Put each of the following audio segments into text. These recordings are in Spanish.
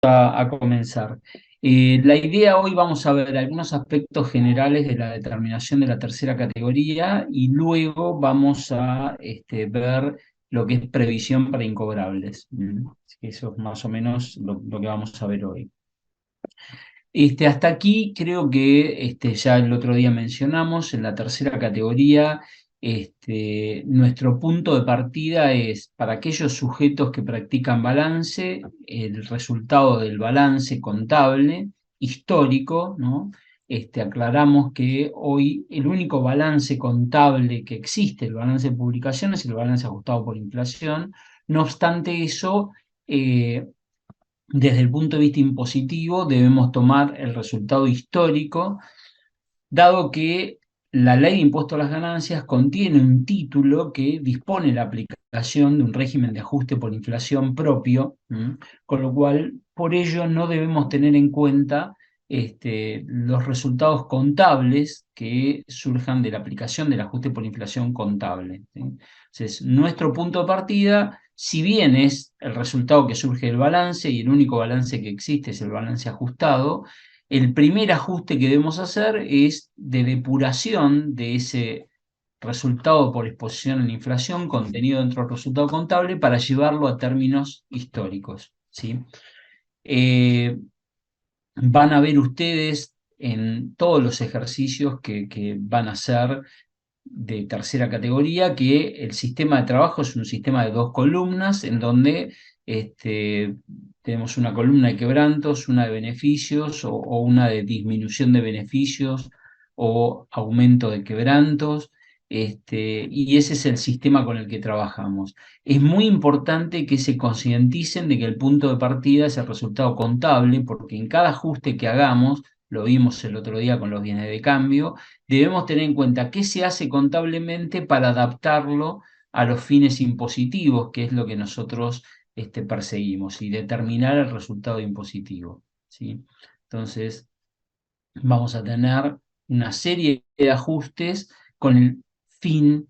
A comenzar. La idea hoy vamos a ver algunos aspectos generales de la determinación de la tercera categoría y luego vamos a ver lo que es previsión para incobrables. Así que eso es más o menos lo que vamos a ver hoy. Hasta aquí creo que ya el otro día mencionamos, en la tercera categoría, nuestro punto de partida es para aquellos sujetos que practican balance, el resultado del balance contable histórico, ¿no? Aclaramos que hoy el único balance contable que existe, el balance de publicación, es el balance ajustado por inflación. No obstante eso, desde el punto de vista impositivo, debemos tomar el resultado histórico, dado que la ley de impuesto a las ganancias contiene un título que dispone la aplicación de un régimen de ajuste por inflación propio, con lo cual, por ello, no debemos tener en cuenta los resultados contables que surjan de la aplicación del ajuste por inflación contable, ¿sí? Entonces, nuestro punto de partida, si bien es el resultado que surge del balance y el único balance que existe es el balance ajustado, el primer ajuste que debemos hacer es de depuración de ese resultado por exposición a la inflación contenido dentro del resultado contable para llevarlo a términos históricos, ¿sí? Eh, Van a ver ustedes en todos los ejercicios que van a hacer de tercera categoría que el sistema de trabajo es un sistema de dos columnas en donde tenemos una columna de quebrantos, una de beneficios o una de disminución de beneficios o aumento de quebrantos. Y ese es el sistema con el que trabajamos. Es muy importante que se concienticen de que el punto de partida es el resultado contable, porque en cada ajuste que hagamos, lo vimos el otro día con los bienes de cambio, debemos tener en cuenta qué se hace contablemente para adaptarlo a los fines impositivos, que es lo que nosotros perseguimos, y determinar el resultado impositivo, ¿sí? Entonces, vamos a tener una serie de ajustes con el fin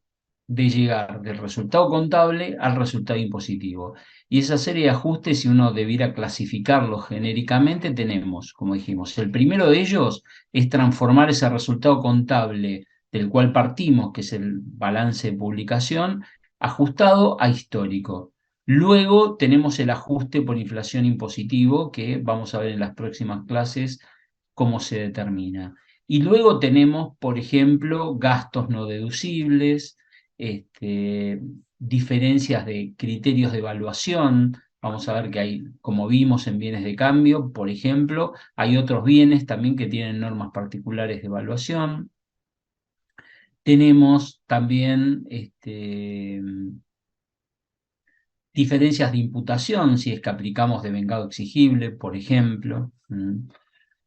de llegar del resultado contable al resultado impositivo. Y esa serie de ajustes, si uno debiera clasificarlos genéricamente, tenemos, como dijimos, el primero de ellos es transformar ese resultado contable del cual partimos, que es el balance de publicación, ajustado a histórico. Luego tenemos el ajuste por inflación impositivo, que vamos a ver en las próximas clases cómo se determina. Y luego tenemos, por ejemplo, gastos no deducibles, este, diferencias de criterios de evaluación. Vamos a ver que hay, como vimos en bienes de cambio, por ejemplo, hay otros bienes también que tienen normas particulares de evaluación. Tenemos también diferencias de imputación, si es que aplicamos devengado exigible, por ejemplo.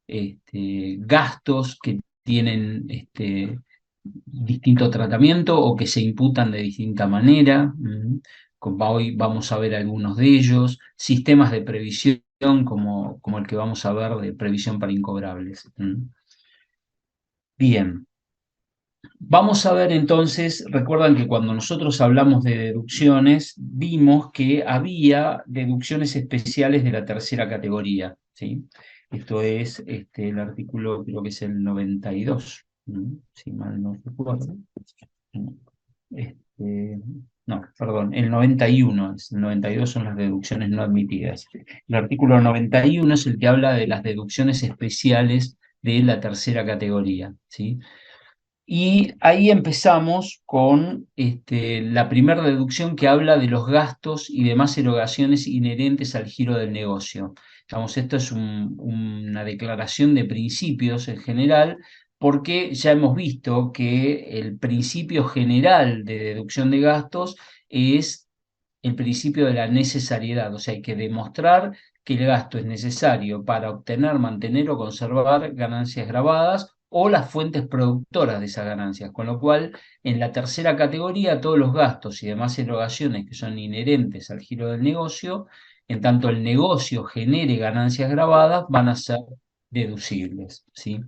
Gastos que tienen distinto tratamiento o que se imputan de distinta manera. Hoy vamos a ver algunos de ellos, sistemas de previsión como el que vamos a ver de previsión para incobrables. Bien, vamos a ver entonces, recuerdan que cuando nosotros hablamos de deducciones, vimos que había deducciones especiales de la tercera categoría, ¿sí? Esto es el artículo, creo que es el 92, si mal no recuerdo. Este, no, perdón, el 91, el 92 son las deducciones no admitidas. El artículo 91 es el que habla de las deducciones especiales de la tercera categoría, ¿sí? Y ahí empezamos con la primera deducción que habla de los gastos y demás erogaciones inherentes al giro del negocio. Digamos, esto es una declaración de principios en general, porque ya hemos visto que el principio general de deducción de gastos es el principio de la necesariedad, o sea, hay que demostrar que el gasto es necesario para obtener, mantener o conservar ganancias grabadas o las fuentes productoras de esas ganancias, con lo cual en la tercera categoría todos los gastos y demás erogaciones que son inherentes al giro del negocio, en tanto el negocio genere ganancias grabadas, van a ser deducibles, ¿sí?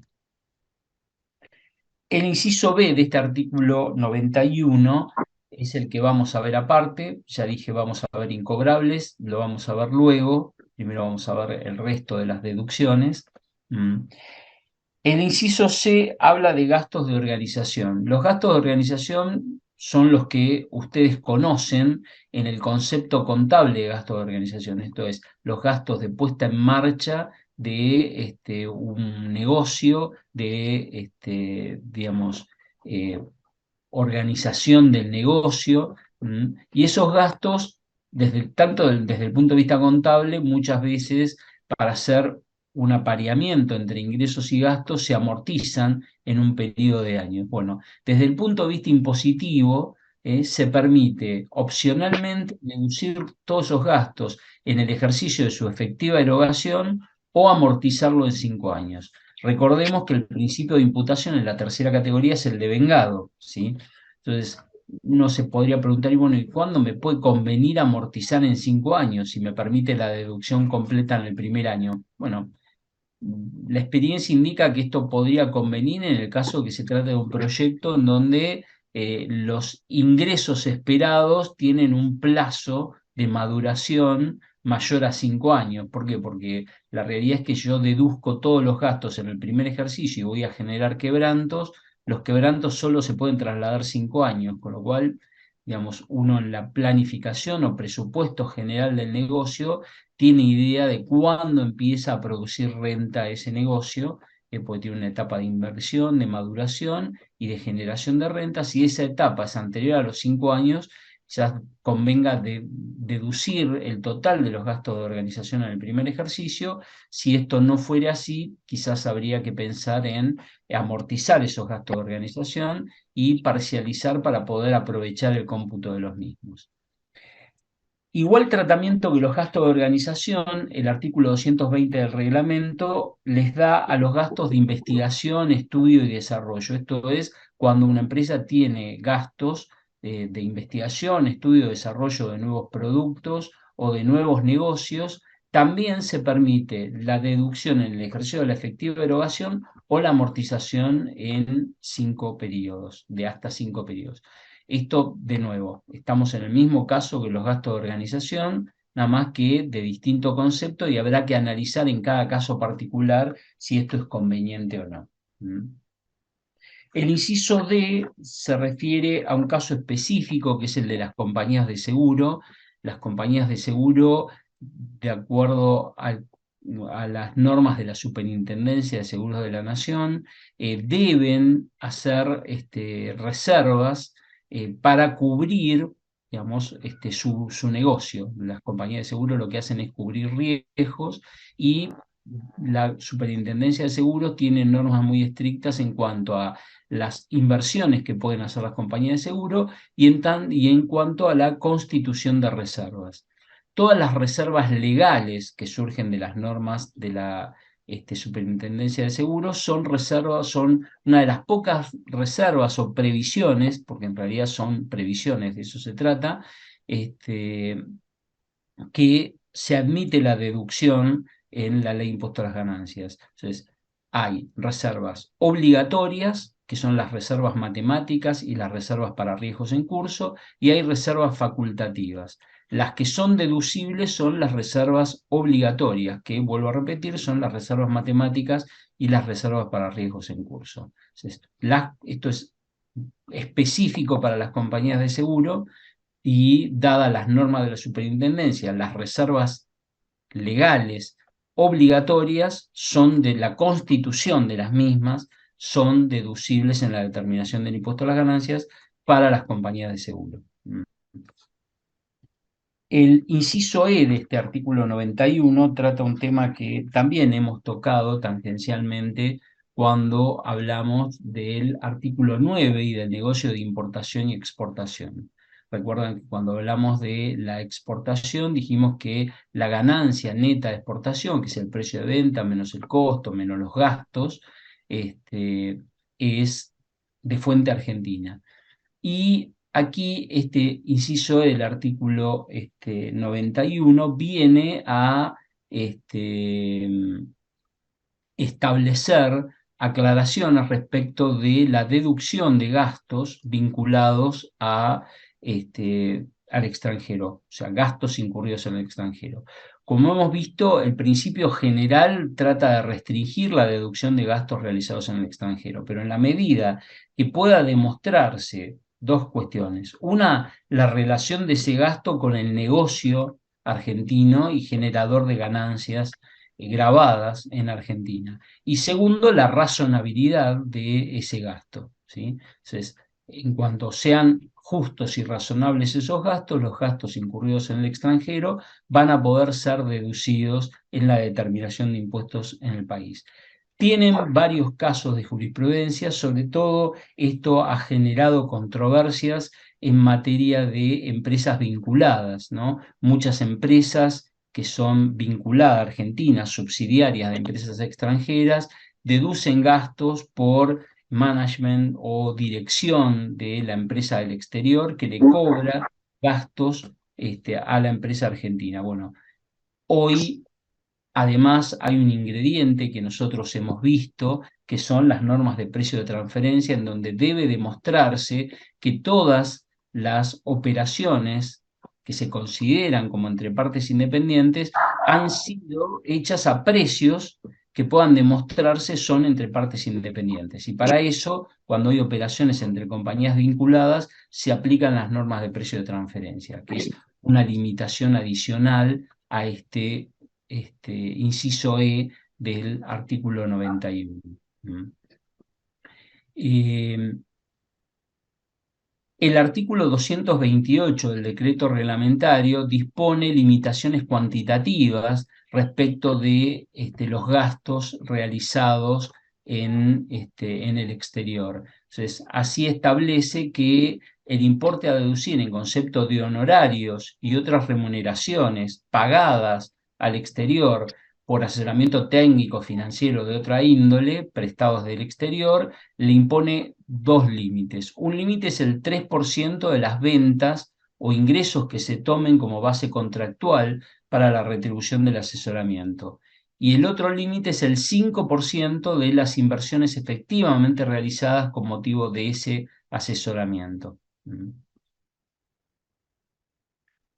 El inciso B de este artículo 91 es el que vamos a ver aparte, ya dije vamos a ver incobrables, lo vamos a ver luego. primero vamos a ver el resto de las deducciones. Mm. El inciso C habla de gastos de organización. Los gastos de organización son los que ustedes conocen en el concepto contable de gastos de organización, esto es, los gastos de puesta en marcha de un negocio, de, digamos, eh, organización del negocio, y esos gastos, desde el punto de vista contable, muchas veces para hacer un apareamiento entre ingresos y gastos se amortizan en un periodo de años. Bueno, desde el punto de vista impositivo, se permite opcionalmente deducir todos esos gastos en el ejercicio de su efectiva erogación o amortizarlo en 5 años. Recordemos que el principio de imputación en la tercera categoría es el de vengado, ¿sí? Entonces, uno se podría preguntar, y bueno, ¿y cuándo me puede convenir amortizar en 5 años si me permite la deducción completa en el primer año? Bueno, la experiencia indica que esto podría convenir en el caso que se trate de un proyecto en donde los ingresos esperados tienen un plazo de maduración mayor a 5 años. ¿Por qué? Porque la realidad es que yo deduzco todos los gastos en el primer ejercicio y voy a generar quebrantos. Los quebrantos solo se pueden trasladar 5 años, con lo cual, digamos, uno en la planificación o presupuesto general del negocio tiene idea de cuándo empieza a producir renta ese negocio, porque tiene una etapa de inversión, de maduración y de generación de renta. Si esa etapa es anterior a los 5 años, ya convenga deducir el total de los gastos de organización en el primer ejercicio. Si esto no fuera así, quizás habría que pensar en amortizar esos gastos de organización y parcializar para poder aprovechar el cómputo de los mismos. Igual tratamiento que los gastos de organización, el artículo 220 del reglamento les da a los gastos de investigación, estudio y desarrollo. Esto es cuando una empresa tiene gastos de investigación, estudio, desarrollo de nuevos productos o de nuevos negocios, también se permite la deducción en el ejercicio de la efectiva erogación o la amortización en 5 periodos, de hasta 5 periodos. Esto, de nuevo, estamos en el mismo caso que los gastos de organización, nada más que de distinto concepto y habrá que analizar en cada caso particular si esto es conveniente o no. ¿Mm? El inciso D se refiere a un caso específico que es el de las compañías de seguro. Las compañías de seguro, de acuerdo a las normas de la Superintendencia de Seguros de la Nación, deben hacer reservas para cubrir, digamos, su negocio. Las compañías de seguro lo que hacen es cubrir riesgos y la Superintendencia de Seguros tiene normas muy estrictas en cuanto a las inversiones que pueden hacer las compañías de seguro y en cuanto a la constitución de reservas. Todas las reservas legales que surgen de las normas de la Superintendencia de Seguros son reservas, son una de las pocas reservas o previsiones, porque en realidad son previsiones, de eso se trata, este, que se admite la deducción en la ley de impuesto a las ganancias. Entonces, hay reservas obligatorias, que son las reservas matemáticas y las reservas para riesgos en curso, y hay reservas facultativas. Las que son deducibles son las reservas obligatorias, que, vuelvo a repetir, son las reservas matemáticas y las reservas para riesgos en curso. Entonces, esto es específico para las compañías de seguro y dadas las normas de la superintendencia, las reservas legales obligatorias son de la constitución de las mismas, son deducibles en la determinación del impuesto a las ganancias para las compañías de seguro. El inciso E de este artículo 91 trata un tema que también hemos tocado tangencialmente cuando hablamos del artículo 9 y del negocio de importación y exportación. Recuerdan que cuando hablamos de la exportación dijimos que la ganancia neta de exportación, que es el precio de venta menos el costo, menos los gastos, es de fuente argentina. Y aquí este inciso del artículo 91 viene a este, establecer aclaraciones respecto de la deducción de gastos vinculados al extranjero, o sea, gastos incurridos en el extranjero. Como hemos visto, el principio general trata de restringir la deducción de gastos realizados en el extranjero, pero en la medida que pueda demostrarse dos cuestiones. Una, la relación de ese gasto con el negocio argentino y generador de ganancias grabadas en Argentina. Y segundo, la razonabilidad de ese gasto, ¿sí? Entonces, en cuanto sean justos y razonables esos gastos, los gastos incurridos en el extranjero van a poder ser deducidos en la determinación de impuestos en el país. Tienen varios casos de jurisprudencia, sobre todo esto ha generado controversias en materia de empresas vinculadas, ¿no? Muchas empresas que son vinculadas a Argentina, subsidiarias de empresas extranjeras, deducen gastos por management o dirección de la empresa del exterior que le cobra gastos a la empresa argentina. Bueno, hoy además hay un ingrediente que nosotros hemos visto, que son las normas de precio de transferencia, en donde debe demostrarse que todas las operaciones que se consideran como entre partes independientes han sido hechas a precios que puedan demostrarse son entre partes independientes. Y para eso, cuando hay operaciones entre compañías vinculadas, se aplican las normas de precio de transferencia, que es una limitación adicional a inciso E del artículo 91. ¿Mm? Eh, el artículo 228 del decreto reglamentario dispone limitaciones cuantitativas respecto de los gastos realizados en el exterior. Entonces, así establece que el importe a deducir en concepto de honorarios y otras remuneraciones pagadas al exterior por asesoramiento técnico, financiero de otra índole, prestados del exterior, le impone dos límites. Un límite es el 3% de las ventas o ingresos que se tomen como base contractual para la retribución del asesoramiento. Y el otro límite es el 5% de las inversiones efectivamente realizadas con motivo de ese asesoramiento.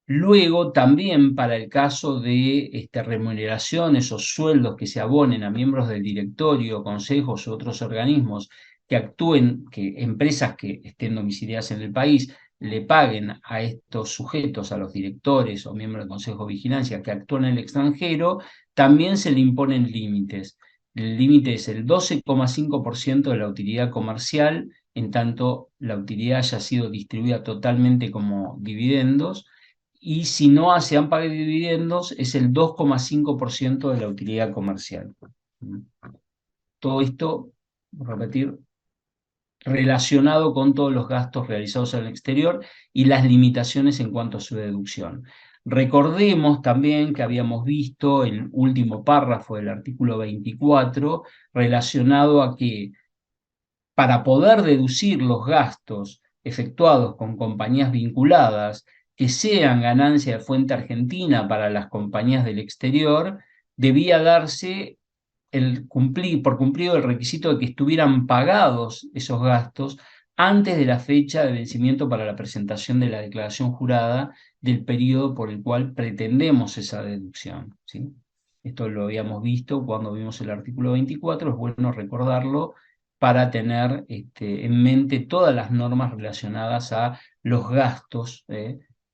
Luego, también para el caso de remuneraciones o sueldos que se abonen a miembros del directorio, consejos u otros organismos que actúen, que empresas que estén domiciliadas en el país le paguen a estos sujetos, a los directores o miembros del Consejo de Vigilancia que actúan en el extranjero, también se le imponen límites. El límite es el 12,5% de la utilidad comercial, en tanto la utilidad haya sido distribuida totalmente como dividendos, y si no se han pagado dividendos es el 2,5% de la utilidad comercial. Todo esto, repetir, relacionado con todos los gastos realizados en el exterior y las limitaciones en cuanto a su deducción. Recordemos también que habíamos visto el último párrafo del artículo 24 relacionado a que para poder deducir los gastos efectuados con compañías vinculadas que sean ganancia de fuente argentina para las compañías del exterior, debía darse por cumplido el requisito de que estuvieran pagados esos gastos antes de la fecha de vencimiento para la presentación de la declaración jurada del periodo por el cual pretendemos esa deducción, ¿sí? Esto lo habíamos visto cuando vimos el artículo 24, es bueno recordarlo para tener en mente todas las normas relacionadas a los gastos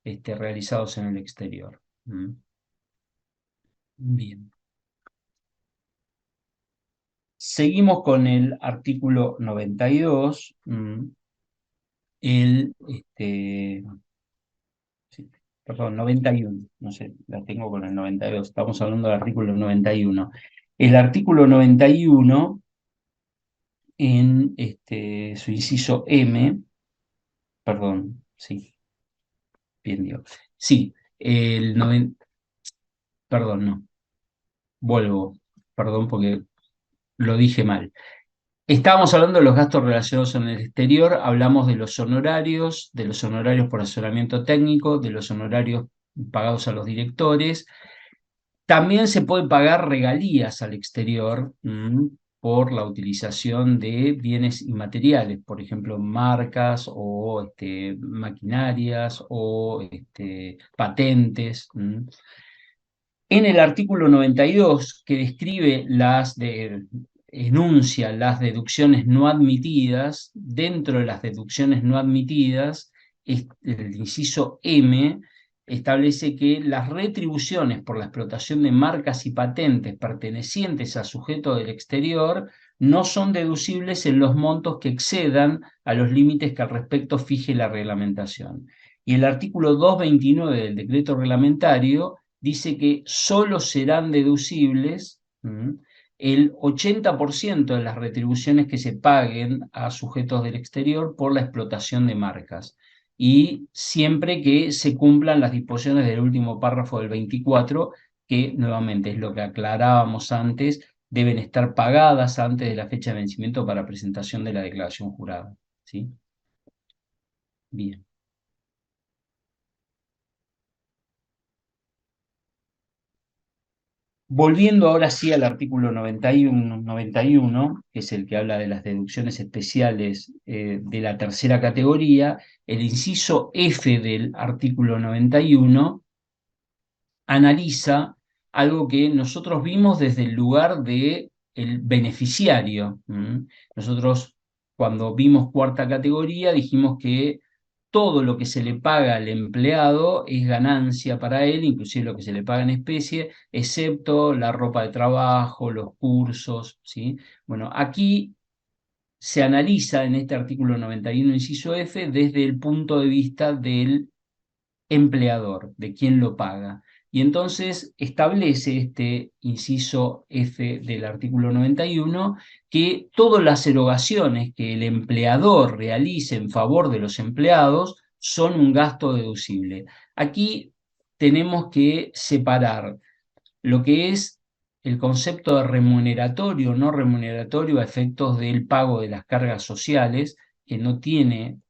realizados en el exterior. Bien. Seguimos con el artículo 92, el, sí, perdón, 91, no sé, la tengo con el 92, estamos hablando del artículo 91. El artículo 91, en su inciso M, perdón, sí, bien digo, sí, perdón, no, vuelvo, perdón porque lo dije mal. Estábamos hablando de los gastos relacionados en el exterior, hablamos de los honorarios por asesoramiento técnico, de los honorarios pagados a los directores. También se puede pagar regalías al exterior por la utilización de bienes inmateriales, por ejemplo, marcas o maquinarias o patentes. En el artículo 92, que enuncia las deducciones no admitidas, dentro de las deducciones no admitidas, el inciso M establece que las retribuciones por la explotación de marcas y patentes pertenecientes a sujetos del exterior no son deducibles en los montos que excedan a los límites que al respecto fije la reglamentación. Y el artículo 229 del decreto reglamentario dice que solo serán deducibles el 80% de las retribuciones que se paguen a sujetos del exterior por la explotación de marcas. Y siempre que se cumplan las disposiciones del último párrafo del 24, que nuevamente es lo que aclarábamos antes, deben estar pagadas antes de la fecha de vencimiento para presentación de la declaración jurada. ¿Sí? Bien. Volviendo ahora sí al artículo 91, que es el que habla de las deducciones especiales de la tercera categoría, el inciso F del artículo 91 analiza algo que nosotros vimos desde el lugar de el beneficiario. Nosotros, cuando vimos cuarta categoría, dijimos que todo lo que se le paga al empleado es ganancia para él, inclusive lo que se le paga en especie, excepto la ropa de trabajo, los cursos, ¿sí? Bueno, aquí se analiza en este artículo 91, inciso F, desde el punto de vista del empleador, de quien lo paga. Y entonces establece este inciso F del artículo 91 que todas las erogaciones que el empleador realice en favor de los empleados son un gasto deducible. Aquí tenemos que separar lo que es el concepto de remuneratorio o no remuneratorio a efectos del pago de las cargas sociales, que no tiene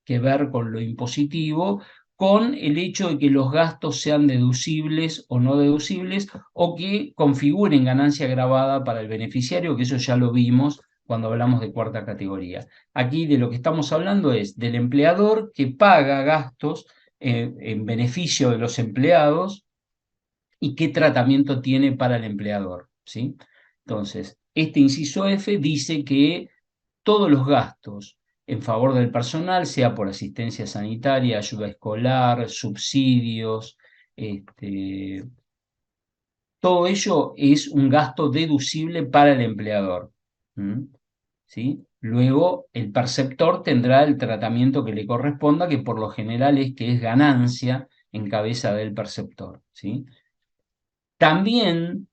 que ver con lo impositivo, con el hecho de que los gastos sean deducibles o no deducibles o que configuren ganancia agravada para el beneficiario, que eso ya lo vimos cuando hablamos de cuarta categoría. Aquí de lo que estamos hablando es del empleador que paga gastos en beneficio de los empleados y qué tratamiento tiene para el empleador, ¿sí? Entonces, este inciso F dice que todos los gastos en favor del personal, sea por asistencia sanitaria, ayuda escolar, subsidios, este, todo ello es un gasto deducible para el empleador. ¿Sí? Luego, el perceptor tendrá el tratamiento que le corresponda, que por lo general es que es ganancia en cabeza del perceptor. ¿Sí? También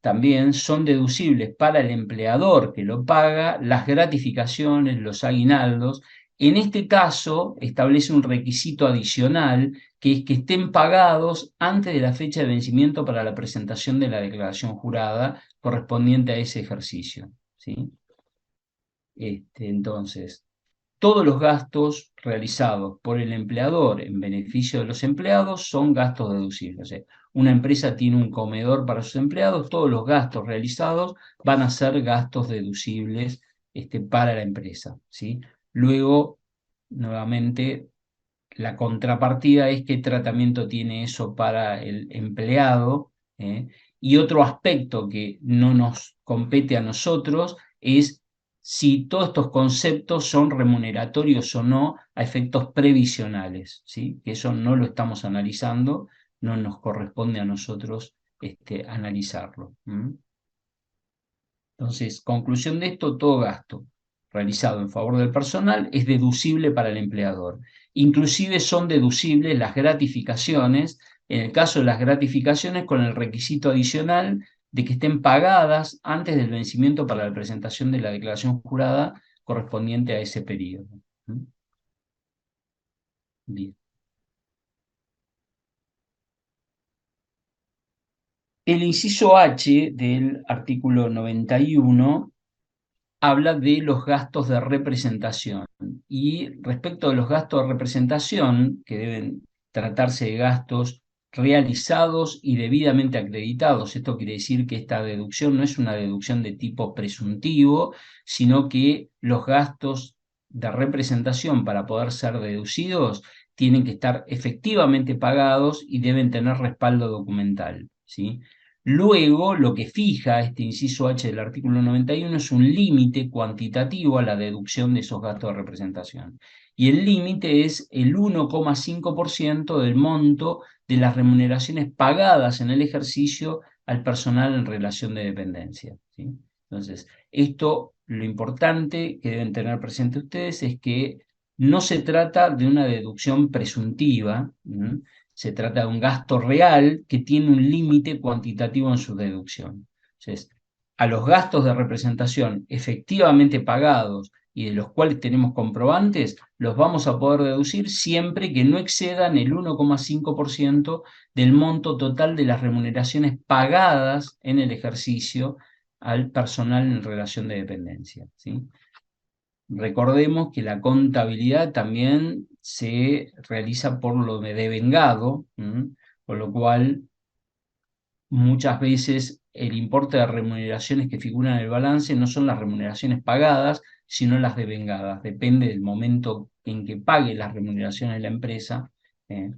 son deducibles para el empleador que lo paga las gratificaciones, los aguinaldos. En este caso, establece un requisito adicional, que es que estén pagados antes de la fecha de vencimiento para la presentación de la declaración jurada correspondiente a ese ejercicio. ¿Sí? Entonces, todos los gastos realizados por el empleador en beneficio de los empleados son gastos deducibles. O sea, una empresa tiene un comedor para sus empleados, todos los gastos realizados van a ser gastos deducibles para la empresa. ¿Sí? Luego, nuevamente, la contrapartida es qué tratamiento tiene eso para el empleado. ¿Eh? Y otro aspecto que no nos compete a nosotros es si todos estos conceptos son remuneratorios o no a efectos previsionales, ¿sí? Que eso no lo estamos analizando, no nos corresponde a nosotros analizarlo. Entonces, conclusión de esto, todo gasto realizado en favor del personal es deducible para el empleador. Inclusive son deducibles las gratificaciones, en el caso de las gratificaciones con el requisito adicional de que estén pagadas antes del vencimiento para la presentación de la declaración jurada correspondiente a ese periodo. Bien. El inciso H del artículo 91 habla de los gastos de representación. Y respecto de los gastos de representación, que deben tratarse de gastos realizados y debidamente acreditados, esto quiere decir que esta deducción no es una deducción de tipo presuntivo, sino que los gastos de representación para poder ser deducidos tienen que estar efectivamente pagados y deben tener respaldo documental, ¿sí? Luego, lo que fija este inciso H del artículo 91 es un límite cuantitativo a la deducción de esos gastos de representación. Y el límite es el 1,5% del monto de las remuneraciones pagadas en el ejercicio al personal en relación de dependencia, ¿sí? Entonces, esto, lo importante que deben tener presente ustedes es que no se trata de una deducción presuntiva, ¿m? Se trata de un gasto real que tiene un límite cuantitativo en su deducción. Entonces, a los gastos de representación efectivamente pagados y de los cuales tenemos comprobantes, los vamos a poder deducir siempre que no excedan el 1,5% del monto total de las remuneraciones pagadas en el ejercicio al personal en relación de dependencia, ¿sí? Recordemos que la contabilidad también se realiza por lo de devengado, con lo cual muchas veces el importe de remuneraciones que figuran en el balance no son las remuneraciones pagadas, sino las devengadas. Depende del momento en que pague las remuneraciones de la empresa, ¿eh?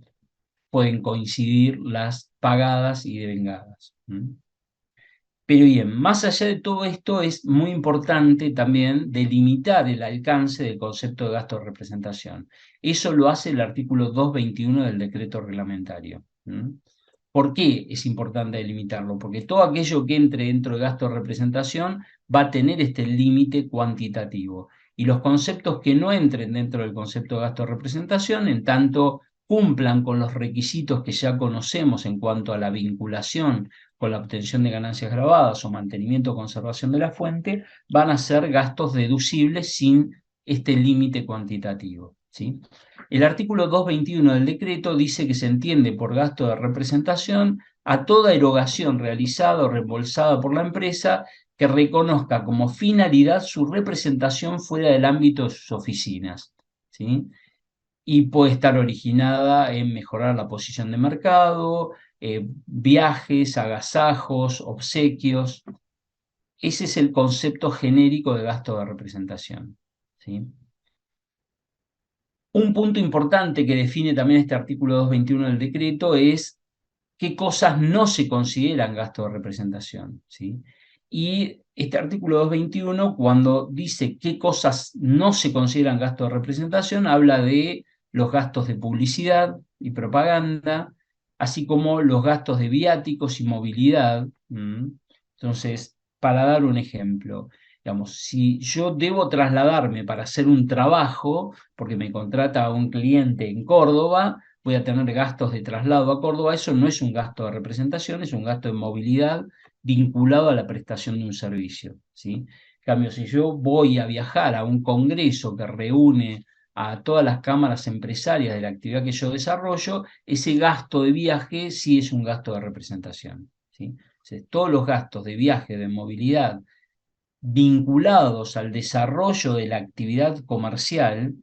Pueden coincidir las pagadas y devengadas. Pero bien, más allá de todo esto, es muy importante también delimitar el alcance del concepto de gasto de representación. Eso lo hace el artículo 221 del decreto reglamentario. ¿Por qué es importante delimitarlo? Porque todo aquello que entre dentro de gasto de representación va a tener este límite cuantitativo. Y los conceptos que no entren dentro del concepto de gasto de representación, en tanto cumplan con los requisitos que ya conocemos en cuanto a la vinculación con la obtención de ganancias grabadas o mantenimiento o conservación de la fuente, van a ser gastos deducibles sin este límite cuantitativo, ¿sí? El artículo 221 del decreto dice que se entiende por gasto de representación a toda erogación realizada o reembolsada por la empresa que reconozca como finalidad su representación fuera del ámbito de sus oficinas, ¿sí? Y puede estar originada en mejorar la posición de mercado, viajes, agasajos, obsequios. Ese es el concepto genérico de gasto de representación, ¿sí? Un punto importante que define también este artículo 221 del decreto es qué cosas no se consideran gasto de representación, ¿sí? Y este artículo 221, cuando dice qué cosas no se consideran gasto de representación, habla de los gastos de publicidad y propaganda, así como los gastos de viáticos y movilidad. Entonces, para dar un ejemplo, digamos, si yo debo trasladarme para hacer un trabajo, porque me contrata un cliente en Córdoba, voy a tener gastos de traslado a Córdoba. Eso no es un gasto de representación, es un gasto de movilidad vinculado a la prestación de un servicio, ¿sí? En cambio, si yo voy a viajar a un congreso que reúne a todas las cámaras empresarias de la actividad que yo desarrollo, ese gasto de viaje sí es un gasto de representación, ¿sí? Entonces, todos los gastos de viaje, de movilidad, vinculados al desarrollo de la actividad comercial,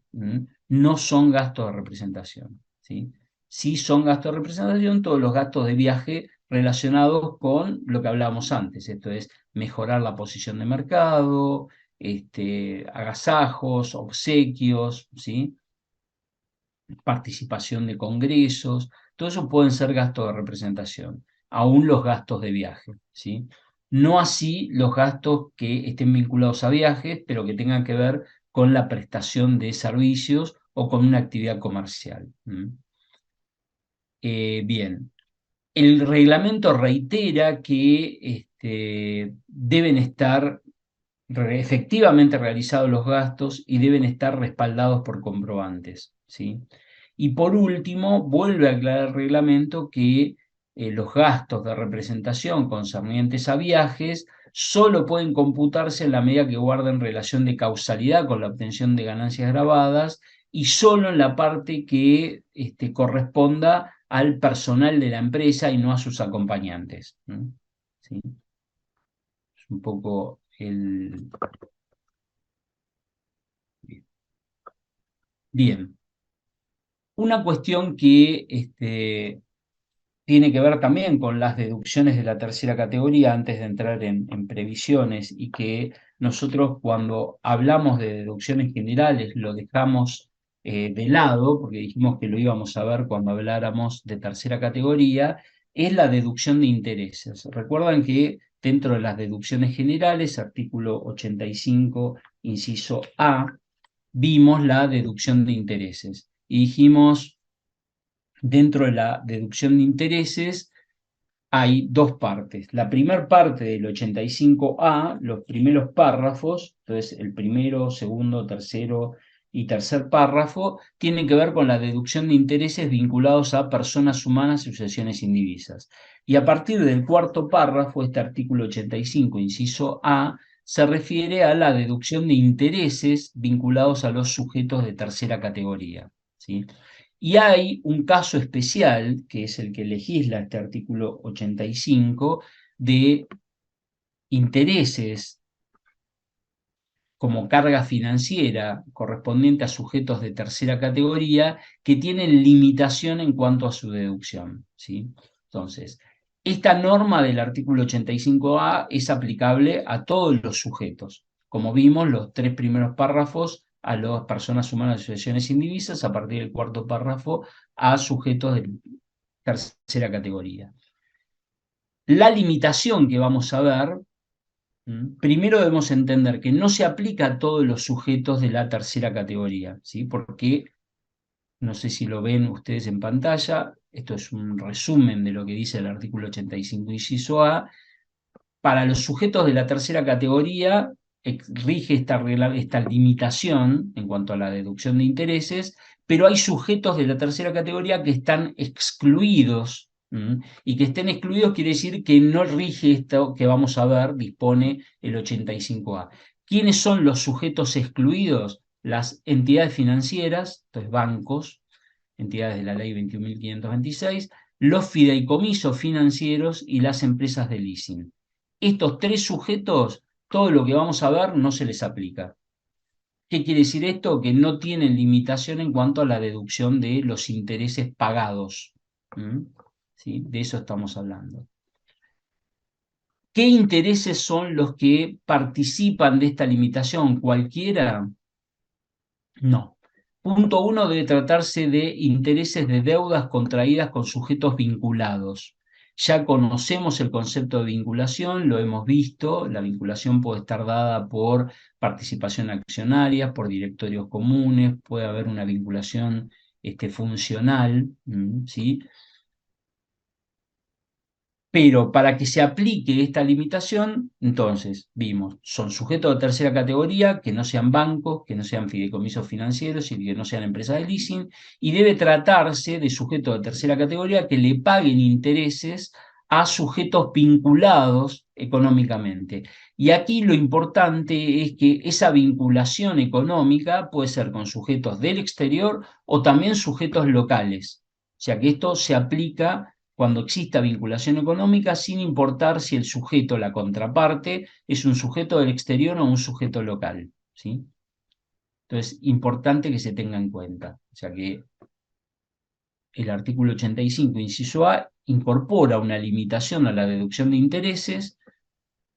no son gastos de representación, ¿sí? Sí son gastos de representación todos los gastos de viaje relacionados con lo que hablábamos antes, esto es mejorar la posición de mercado, agasajos, obsequios, ¿sí? Participación de congresos, todo eso pueden ser gastos de representación, aún los gastos de viaje, ¿sí? No así los gastos que estén vinculados a viajes, pero que tengan que ver con la prestación de servicios o con una actividad comercial. Bien, el reglamento reitera que deben estar efectivamente realizados los gastos y deben estar respaldados por comprobantes, ¿sí? Y por último, vuelve a aclarar el reglamento que los gastos de representación concernientes a viajes solo pueden computarse en la medida que guarden relación de causalidad con la obtención de ganancias grabadas y solo en la parte que corresponda al personal de la empresa y no a sus acompañantes. ¿Sí? Es un poco el... Bien, una cuestión que tiene que ver también con las deducciones de la tercera categoría antes de entrar en previsiones y que nosotros cuando hablamos de deducciones generales lo dejamos de lado porque dijimos que lo íbamos a ver cuando habláramos de tercera categoría, es la deducción de intereses. Recuerdan que dentro de las deducciones generales, artículo 85, inciso A, vimos la deducción de intereses. Y dijimos, dentro de la deducción de intereses, hay dos partes. La primera parte del 85A, los primeros párrafos, entonces el primero, segundo, tercero y tercer párrafo, tienen que ver con la deducción de intereses vinculados a personas humanas y sucesiones indivisas. Y a partir del cuarto párrafo, este artículo 85, inciso A, se refiere a la deducción de intereses vinculados a los sujetos de tercera categoría, ¿sí? Y hay un caso especial, que es el que legisla este artículo 85, de intereses como carga financiera correspondiente a sujetos de tercera categoría que tienen limitación en cuanto a su deducción, ¿sí? Entonces, esta norma del artículo 85A es aplicable a todos los sujetos. Como vimos, los tres primeros párrafos a las personas humanas y asociaciones indivisas, a partir del cuarto párrafo a sujetos de tercera categoría. La limitación que vamos a ver, primero debemos entender que no se aplica a todos los sujetos de la tercera categoría, ¿sí? Porque, no sé si lo ven ustedes en pantalla, esto es un resumen de lo que dice el artículo 85, inciso A. Para los sujetos de la tercera categoría rige esta limitación en cuanto a la deducción de intereses, pero hay sujetos de la tercera categoría que están excluidos. Y que estén excluidos quiere decir que no rige esto que vamos a ver, dispone el 85A. ¿Quiénes son los sujetos excluidos? Las entidades financieras, entonces bancos, entidades de la ley 21.526, los fideicomisos financieros y las empresas de leasing. Estos tres sujetos, todo lo que vamos a ver no se les aplica. ¿Qué quiere decir esto? Que no tienen limitación en cuanto a la deducción de los intereses pagados. ¿Sí? De eso estamos hablando. ¿Qué intereses son los que participan de esta limitación? ¿Cualquiera? No. Punto 1, debe tratarse de intereses de deudas contraídas con sujetos vinculados. Ya conocemos el concepto de vinculación, lo hemos visto, la vinculación puede estar dada por participación accionaria, por directorios comunes, puede haber una vinculación funcional, ¿sí? Pero para que se aplique esta limitación, entonces, vimos, son sujetos de tercera categoría, que no sean bancos, que no sean fideicomisos financieros y que no sean empresas de leasing, y debe tratarse de sujetos de tercera categoría que le paguen intereses a sujetos vinculados económicamente. Y aquí lo importante es que esa vinculación económica puede ser con sujetos del exterior o también sujetos locales. O sea que esto se aplica cuando exista vinculación económica, sin importar si el sujeto, la contraparte, es un sujeto del exterior o un sujeto local, ¿sí? Entonces, importante que se tenga en cuenta. O sea que el artículo 85, inciso A, incorpora una limitación a la deducción de intereses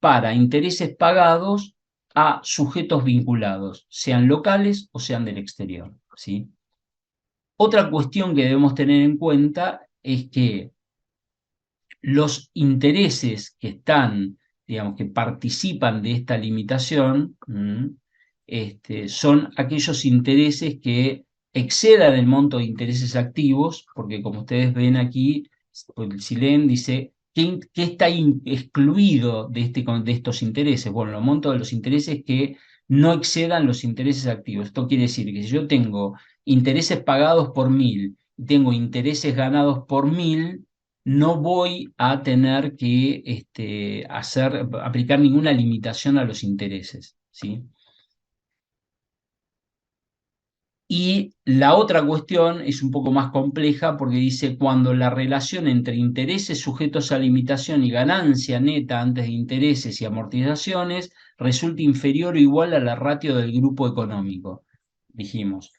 para intereses pagados a sujetos vinculados, sean locales o sean del exterior, ¿sí? Otra cuestión que debemos tener en cuenta es que los intereses que están, digamos, que participan de esta limitación, son aquellos intereses que excedan el monto de intereses activos, porque como ustedes ven aquí, pues, si leen, dice, ¿qué está excluido de estos intereses? Bueno, los montos de los intereses que no excedan los intereses activos. Esto quiere decir que si yo tengo intereses pagados por 1.000, tengo intereses ganados por 1.000, no voy a tener que aplicar ninguna limitación a los intereses, ¿sí? Y la otra cuestión es un poco más compleja porque dice cuando la relación entre intereses sujetos a limitación y ganancia neta antes de intereses y amortizaciones resulta inferior o igual a la ratio del grupo económico. Dijimos,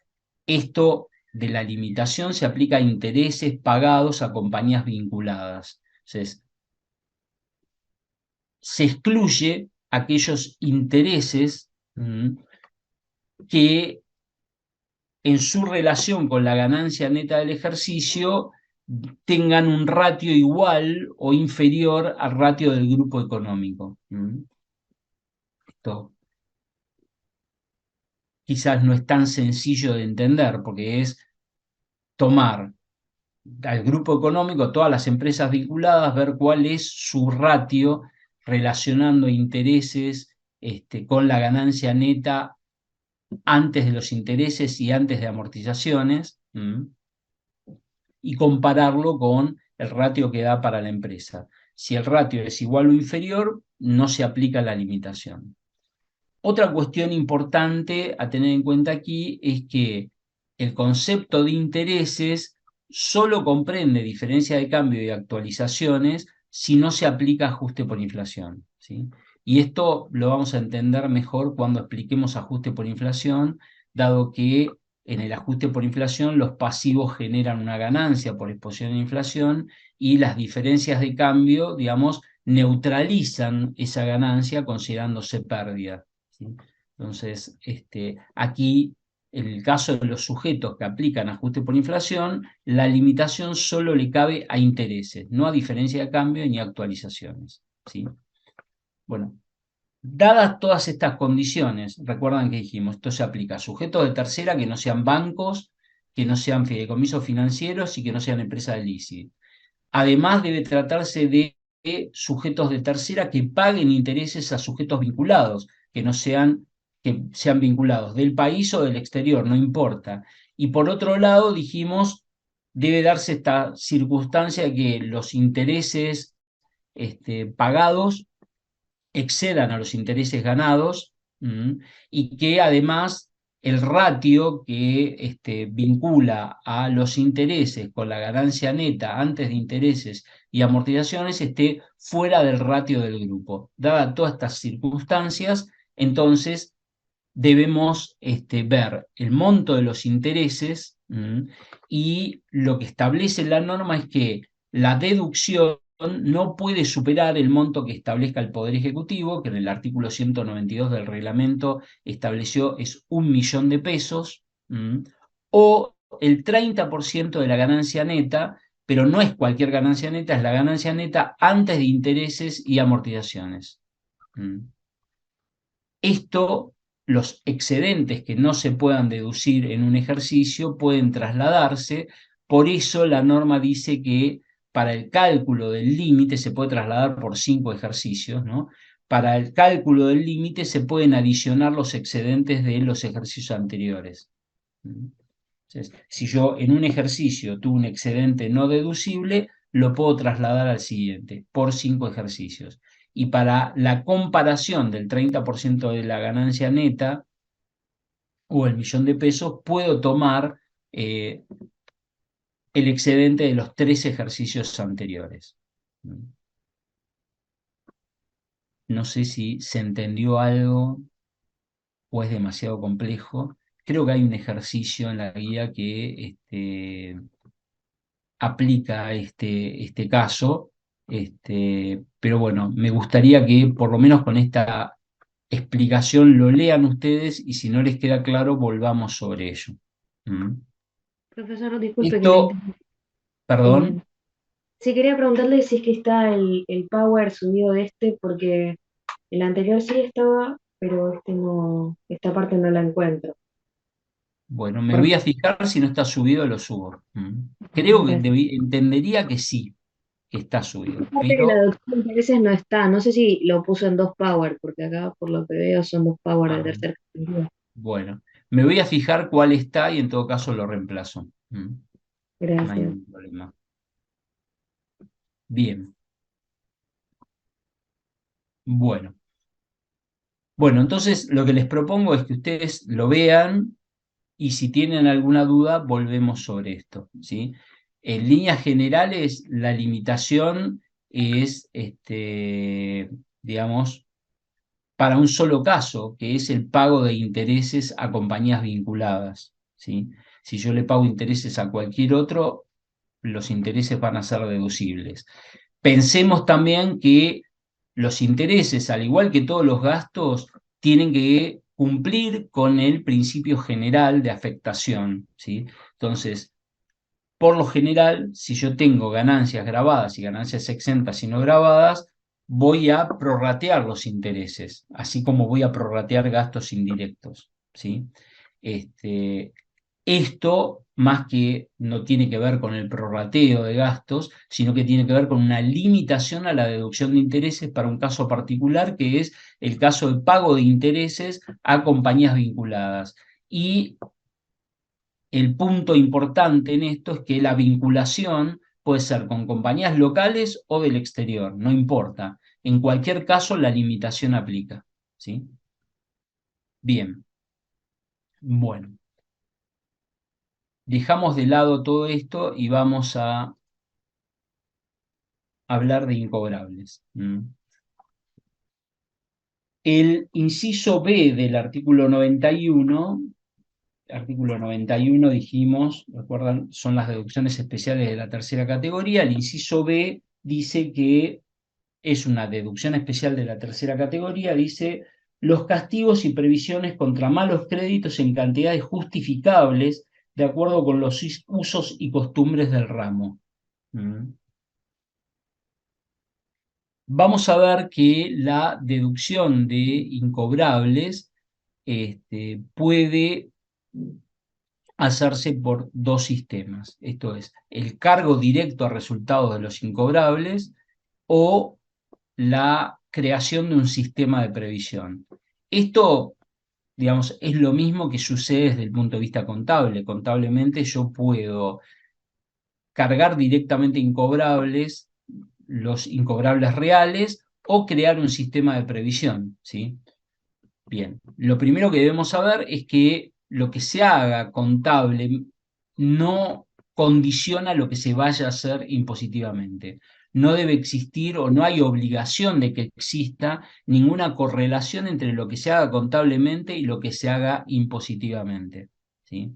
esto de la limitación se aplica a intereses pagados a compañías vinculadas. Entonces, se excluye aquellos intereses que en su relación con la ganancia neta del ejercicio tengan un ratio igual o inferior al ratio del grupo económico. Esto quizás no es tan sencillo de entender, porque es tomar al grupo económico, todas las empresas vinculadas, ver cuál es su ratio relacionando intereses con la ganancia neta antes de los intereses y antes de amortizaciones, y compararlo con el ratio que da para la empresa. Si el ratio es igual o inferior, no se aplica la limitación. Otra cuestión importante a tener en cuenta aquí es que el concepto de intereses solo comprende diferencia de cambio y actualizaciones si no se aplica ajuste por inflación, ¿sí? Y esto lo vamos a entender mejor cuando expliquemos ajuste por inflación, dado que en el ajuste por inflación los pasivos generan una ganancia por exposición a inflación y las diferencias de cambio, digamos, neutralizan esa ganancia considerándose pérdida, ¿sí? Entonces, aquí, en el caso de los sujetos que aplican ajuste por inflación, la limitación solo le cabe a intereses, no a diferencia de cambio ni a actualizaciones, ¿sí? Bueno, dadas todas estas condiciones, recuerdan que dijimos, esto se aplica a sujetos de tercera que no sean bancos, que no sean fideicomisos financieros y que no sean empresas de leasing. Además, debe tratarse de sujetos de tercera que paguen intereses a sujetos vinculados, que sean vinculados del país o del exterior, no importa. Y por otro lado, dijimos, debe darse esta circunstancia de que los intereses pagados excedan a los intereses ganados, y que además el ratio que vincula a los intereses con la ganancia neta antes de intereses y amortizaciones esté fuera del ratio del grupo. Dadas todas estas circunstancias, entonces debemos ver el monto de los intereses, y lo que establece la norma es que la deducción no puede superar el monto que establezca el Poder Ejecutivo, que en el artículo 192 del reglamento estableció es 1.000.000 de pesos, o el 30% de la ganancia neta, pero no es cualquier ganancia neta, es la ganancia neta antes de intereses y amortizaciones. Esto, los excedentes que no se puedan deducir en un ejercicio pueden trasladarse, por eso la norma dice que para el cálculo del límite se puede trasladar por 5 ejercicios, ¿no? Para el cálculo del límite se pueden adicionar los excedentes de los ejercicios anteriores. Entonces, si yo en un ejercicio tuve un excedente no deducible, lo puedo trasladar al siguiente por 5 ejercicios. Y para la comparación del 30% de la ganancia neta o el 1.000.000 de pesos, puedo tomar el excedente de los 3 ejercicios anteriores. No sé si se entendió algo o es demasiado complejo. Creo que hay un ejercicio en la guía que aplica este caso, pero bueno, me gustaría que por lo menos con esta explicación lo lean ustedes y si no les queda claro, volvamos sobre ello. Profesor, disculpe que le Esto, interrumpa. perdón, Eh, sí, quería preguntarle si es que está el power subido de este, porque el anterior sí estaba, pero este no, esta parte no la encuentro. bueno, me Por voy a fijar si no está subido, lo subo. Creo que gracias. entendería que sí, que está subido, Esta parte de la pero doctrina de intereses no está. No sé si lo puso en dos power, porque acá por lo que veo son dos power de ah, tercera categoría. bueno, me voy a fijar cuál está y en todo caso lo reemplazo. No hay Gracias. ningún problema. Bien, bueno. Bueno, entonces lo que les propongo es que ustedes lo vean y si tienen alguna duda, volvemos sobre esto, ¿sí? En líneas generales, la limitación es, digamos, para un solo caso, que es el pago de intereses a compañías vinculadas, ¿sí? Si yo le pago intereses a cualquier otro, los intereses van a ser deducibles. Pensemos también que los intereses, al igual que todos los gastos, tienen que cumplir con el principio general de afectación, ¿sí? Entonces, por lo general, si yo tengo ganancias grabadas y ganancias exentas y no grabadas, voy a prorratear los intereses, así como voy a prorratear gastos indirectos, ¿sí? Este, Esto, más que no tiene que ver con el prorrateo de gastos, sino que tiene que ver con una limitación a la deducción de intereses para un caso particular, que es el caso de pago de intereses a compañías vinculadas. Y el punto importante en esto es que la vinculación puede ser con compañías locales o del exterior, no importa. En cualquier caso, la limitación aplica, ¿sí? Bien, bueno, dejamos de lado todo esto y vamos a hablar de incobrables. El inciso B del artículo 91 dijimos, recuerdan, son las deducciones especiales de la tercera categoría. El inciso B dice que es una deducción especial de la tercera categoría, dice los castigos y previsiones contra malos créditos en cantidades justificables de acuerdo con los usos y costumbres del ramo. Vamos a ver que la deducción de incobrables puede hacerse por dos sistemas. Esto es, el cargo directo a resultados de los incobrables o la creación de un sistema de previsión. Esto, digamos, es lo mismo que sucede desde el punto de vista contable. Contablemente yo puedo cargar directamente incobrables, los incobrables reales, o crear un sistema de previsión, ¿sí? Bien, lo primero que debemos saber es que lo que se haga contable no condiciona lo que se vaya a hacer impositivamente. No debe existir o no hay obligación de que exista ninguna correlación entre lo que se haga contablemente y lo que se haga impositivamente, ¿sí?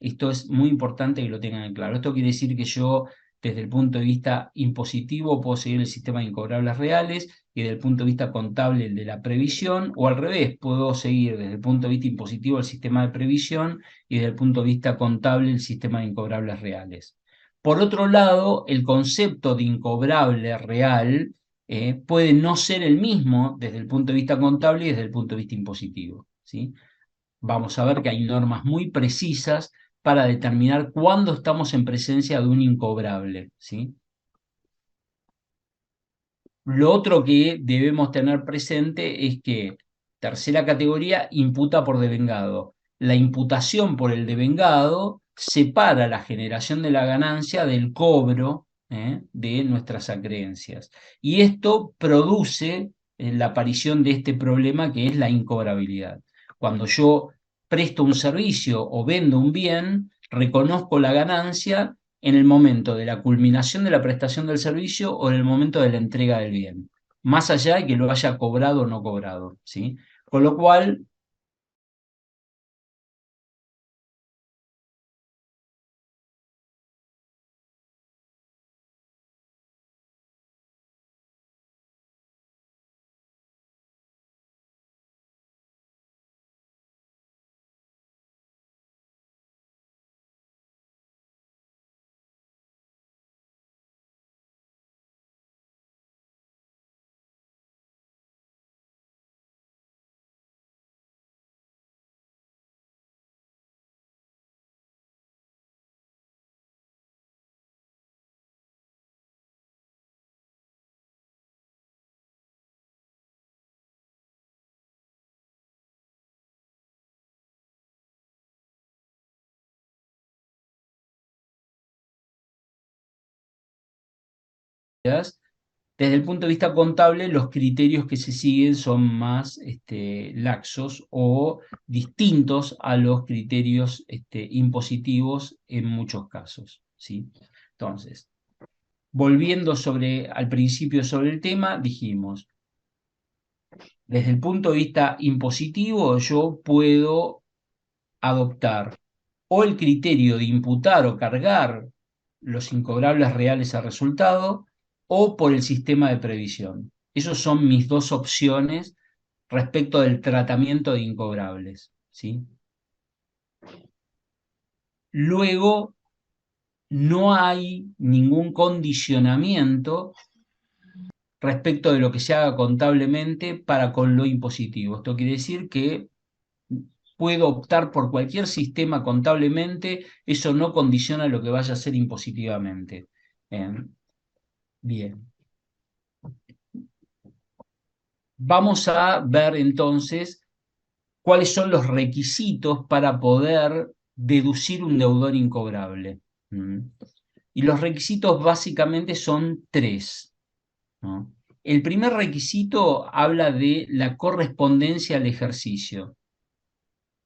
Esto es muy importante que lo tengan en claro. Esto quiere decir que yo, desde el punto de vista impositivo, puedo seguir el sistema de incobrables reales y desde el punto de vista contable el de la previsión, o al revés, puedo seguir desde el punto de vista impositivo el sistema de previsión y desde el punto de vista contable el sistema de incobrables reales. Por otro lado, el concepto de incobrable real puede no ser el mismo desde el punto de vista contable y desde el punto de vista impositivo, ¿sí? Vamos a ver que hay normas muy precisas para determinar cuándo estamos en presencia de un incobrable, ¿sí? Lo otro que debemos tener presente es que tercera categoría imputa por devengado. La imputación por el devengado separa la generación de la ganancia del cobro de nuestras acreencias. Y esto produce la aparición de este problema que es la incobrabilidad. Cuando yo presto un servicio o vendo un bien, reconozco la ganancia en el momento de la culminación de la prestación del servicio o en el momento de la entrega del bien, más allá de que lo haya cobrado o no cobrado, ¿sí? Con lo cual, desde el punto de vista contable, los criterios que se siguen son más laxos o distintos a los criterios impositivos en muchos casos, ¿sí? Entonces, volviendo al principio sobre el tema, dijimos, desde el punto de vista impositivo, yo puedo adoptar o el criterio de imputar o cargar los incobrables reales a resultado o por el sistema de previsión. Esas son mis dos opciones respecto del tratamiento de incobrables, ¿sí? Luego, no hay ningún condicionamiento respecto de lo que se haga contablemente para con lo impositivo. Esto quiere decir que puedo optar por cualquier sistema contablemente, eso no condiciona lo que vaya a ser impositivamente. Bien. Vamos a ver entonces cuáles son los requisitos para poder deducir un deudor incobrable. ¿Mm? Y los requisitos básicamente son tres, ¿no? El primer requisito habla de la correspondencia al ejercicio.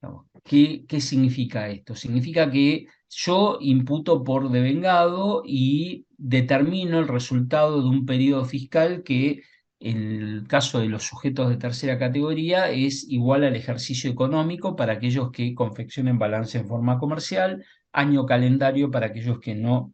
¿No? ¿Qué significa esto? Significa que yo imputo por devengado y determino el resultado de un periodo fiscal que, en el caso de los sujetos de tercera categoría, es igual al ejercicio económico para aquellos que confeccionen balance en forma comercial, año calendario para aquellos que no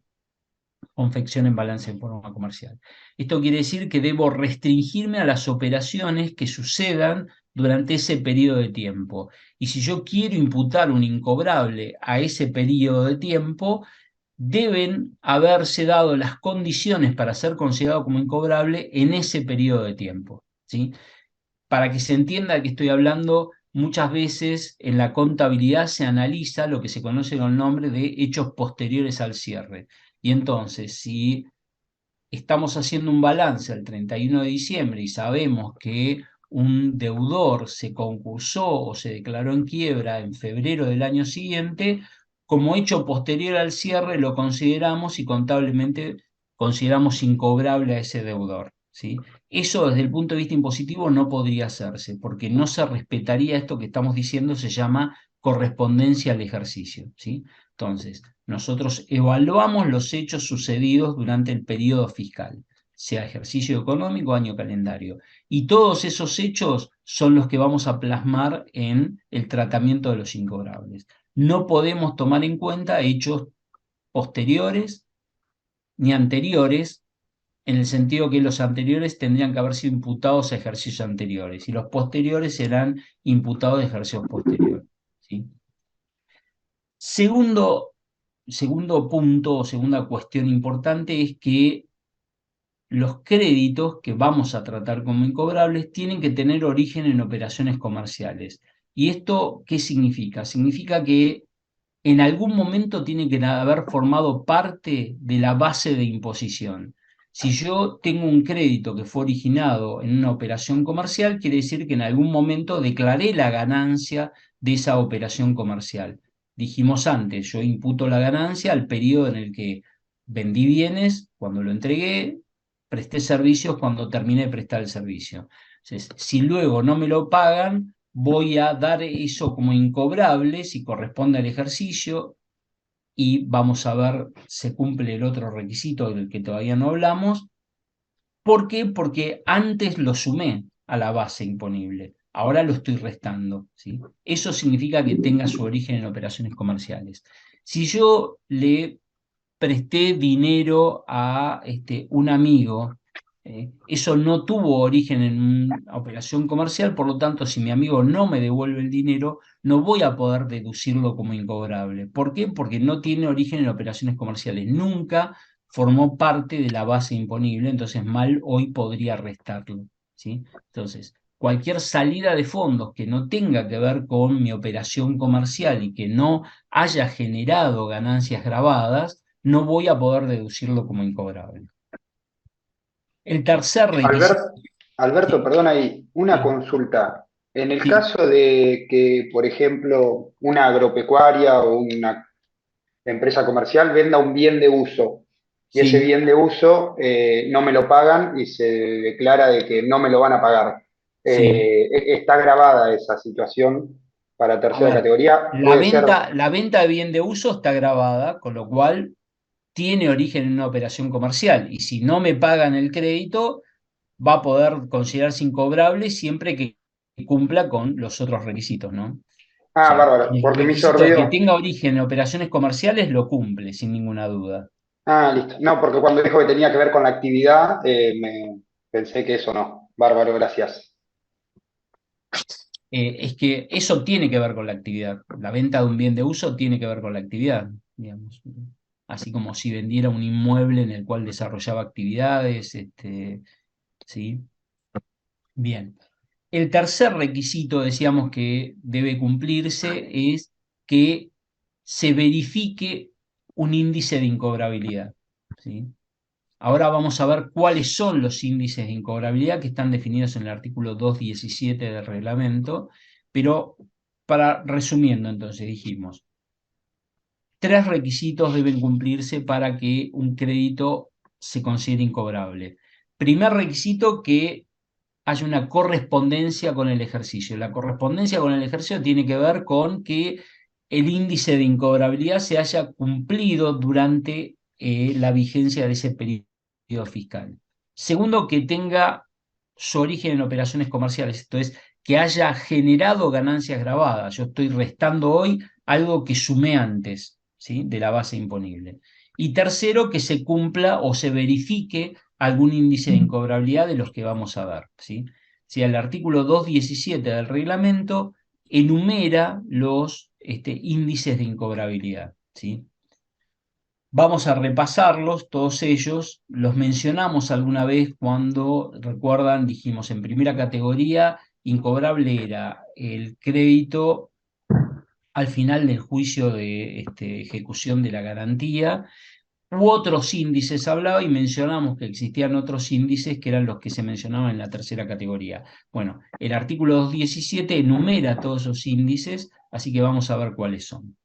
confeccionen balance en forma comercial. Esto quiere decir que debo restringirme a las operaciones que sucedan durante ese periodo de tiempo. Y si yo quiero imputar un incobrable a ese periodo de tiempo, deben haberse dado las condiciones para ser considerado como incobrable en ese periodo de tiempo, ¿sí? Para que se entienda que estoy hablando, muchas veces en la contabilidad se analiza lo que se conoce con el nombre de hechos posteriores al cierre. Y entonces, si estamos haciendo un balance al 31 de diciembre y sabemos que un deudor se concursó o se declaró en quiebra en febrero del año siguiente, como hecho posterior al cierre lo consideramos y contablemente consideramos incobrable a ese deudor, ¿sí? Eso desde el punto de vista impositivo no podría hacerse, porque no se respetaría esto que estamos diciendo, se llama correspondencia al ejercicio, ¿sí? Entonces, nosotros evaluamos los hechos sucedidos durante el periodo fiscal, sea ejercicio económico o año calendario. Y todos esos hechos son los que vamos a plasmar en el tratamiento de los incobrables. No podemos tomar en cuenta hechos posteriores ni anteriores, en el sentido que los anteriores tendrían que haber sido imputados a ejercicios anteriores y los posteriores serán imputados a ejercicios posteriores, ¿sí? Segundo punto o segunda cuestión importante es que los créditos que vamos a tratar como incobrables tienen que tener origen en operaciones comerciales. ¿Y esto qué significa? Significa que en algún momento tiene que haber formado parte de la base de imposición. Si yo tengo un crédito que fue originado en una operación comercial, quiere decir que en algún momento declaré la ganancia de esa operación comercial. Dijimos antes, yo imputo la ganancia al periodo en el que vendí bienes, cuando lo entregué, presté servicios cuando terminé de prestar el servicio. Entonces, si luego no me lo pagan, voy a dar eso como incobrable si corresponde al ejercicio y vamos a ver, se cumple el otro requisito del que todavía no hablamos. ¿Por qué? Porque antes lo sumé a la base imponible, ahora lo estoy restando, ¿sí? Eso significa que tenga su origen en operaciones comerciales. Si yo le presté dinero a un amigo, eso no tuvo origen en una operación comercial, por lo tanto, si mi amigo no me devuelve el dinero, no voy a poder deducirlo como incobrable. ¿Por qué? Porque no tiene origen en operaciones comerciales. Nunca formó parte de la base imponible, entonces mal hoy podría restarlo, ¿sí? Entonces, cualquier salida de fondos que no tenga que ver con mi operación comercial y que no haya generado ganancias grabadas, no voy a poder deducirlo como incobrable. El tercer requisito. Albert- Alberto, Sí, perdón ahí, una sí, consulta. En el sí, caso de que, por ejemplo, una agropecuaria o una empresa comercial venda un bien de uso y ese sí, bien de uso no me lo pagan y se declara de que no me lo van a pagar, sí. ¿está grabada esa situación para A tercera ver, categoría? Puede ser. la venta de bien de uso está grabada, con lo cual tiene origen en una operación comercial. Y si no me pagan el crédito, va a poder considerarse incobrable siempre que cumpla con los otros requisitos, ¿no? O Ah, sea, bárbaro, el porque me hizo requisito de que ruido. tenga origen en operaciones comerciales lo cumple, sin ninguna duda. Ah, listo. No, porque cuando dijo que tenía que ver con la actividad, me pensé que eso no. Bárbaro, gracias. Es que eso tiene que ver con la actividad. La venta de un bien de uso tiene que ver con la actividad, digamos. así como si vendiera un inmueble en el cual desarrollaba actividades, ¿sí? Bien. El tercer requisito, decíamos, que debe cumplirse es que se verifique un índice de incobrabilidad, ¿sí? Ahora vamos a ver cuáles son los índices de incobrabilidad que están definidos en el artículo 217 del reglamento, pero resumiendo entonces, dijimos, tres requisitos deben cumplirse para que un crédito se considere incobrable. Primer requisito, que haya una correspondencia con el ejercicio. La correspondencia con el ejercicio tiene que ver con que el índice de incobrabilidad se haya cumplido durante la vigencia de ese periodo fiscal. Segundo, que tenga su origen en operaciones comerciales, esto es, que haya generado ganancias grabadas. Yo estoy restando hoy algo que sumé antes, ¿sí?, de la base imponible. Y tercero, que se cumpla o se verifique algún índice de incobrabilidad de los que vamos a ver, ¿sí? Si el artículo 217 del reglamento enumera los índices de incobrabilidad, ¿sí? Vamos a repasarlos, todos ellos, los mencionamos alguna vez cuando, recuerdan, dijimos en primera categoría, incobrable era el crédito al final del juicio de ejecución de la garantía, u otros índices hablaba y mencionamos que existían otros índices que eran los que se mencionaban en la tercera categoría. Bueno, el artículo 217 enumera todos esos índices, así que vamos a ver cuáles son.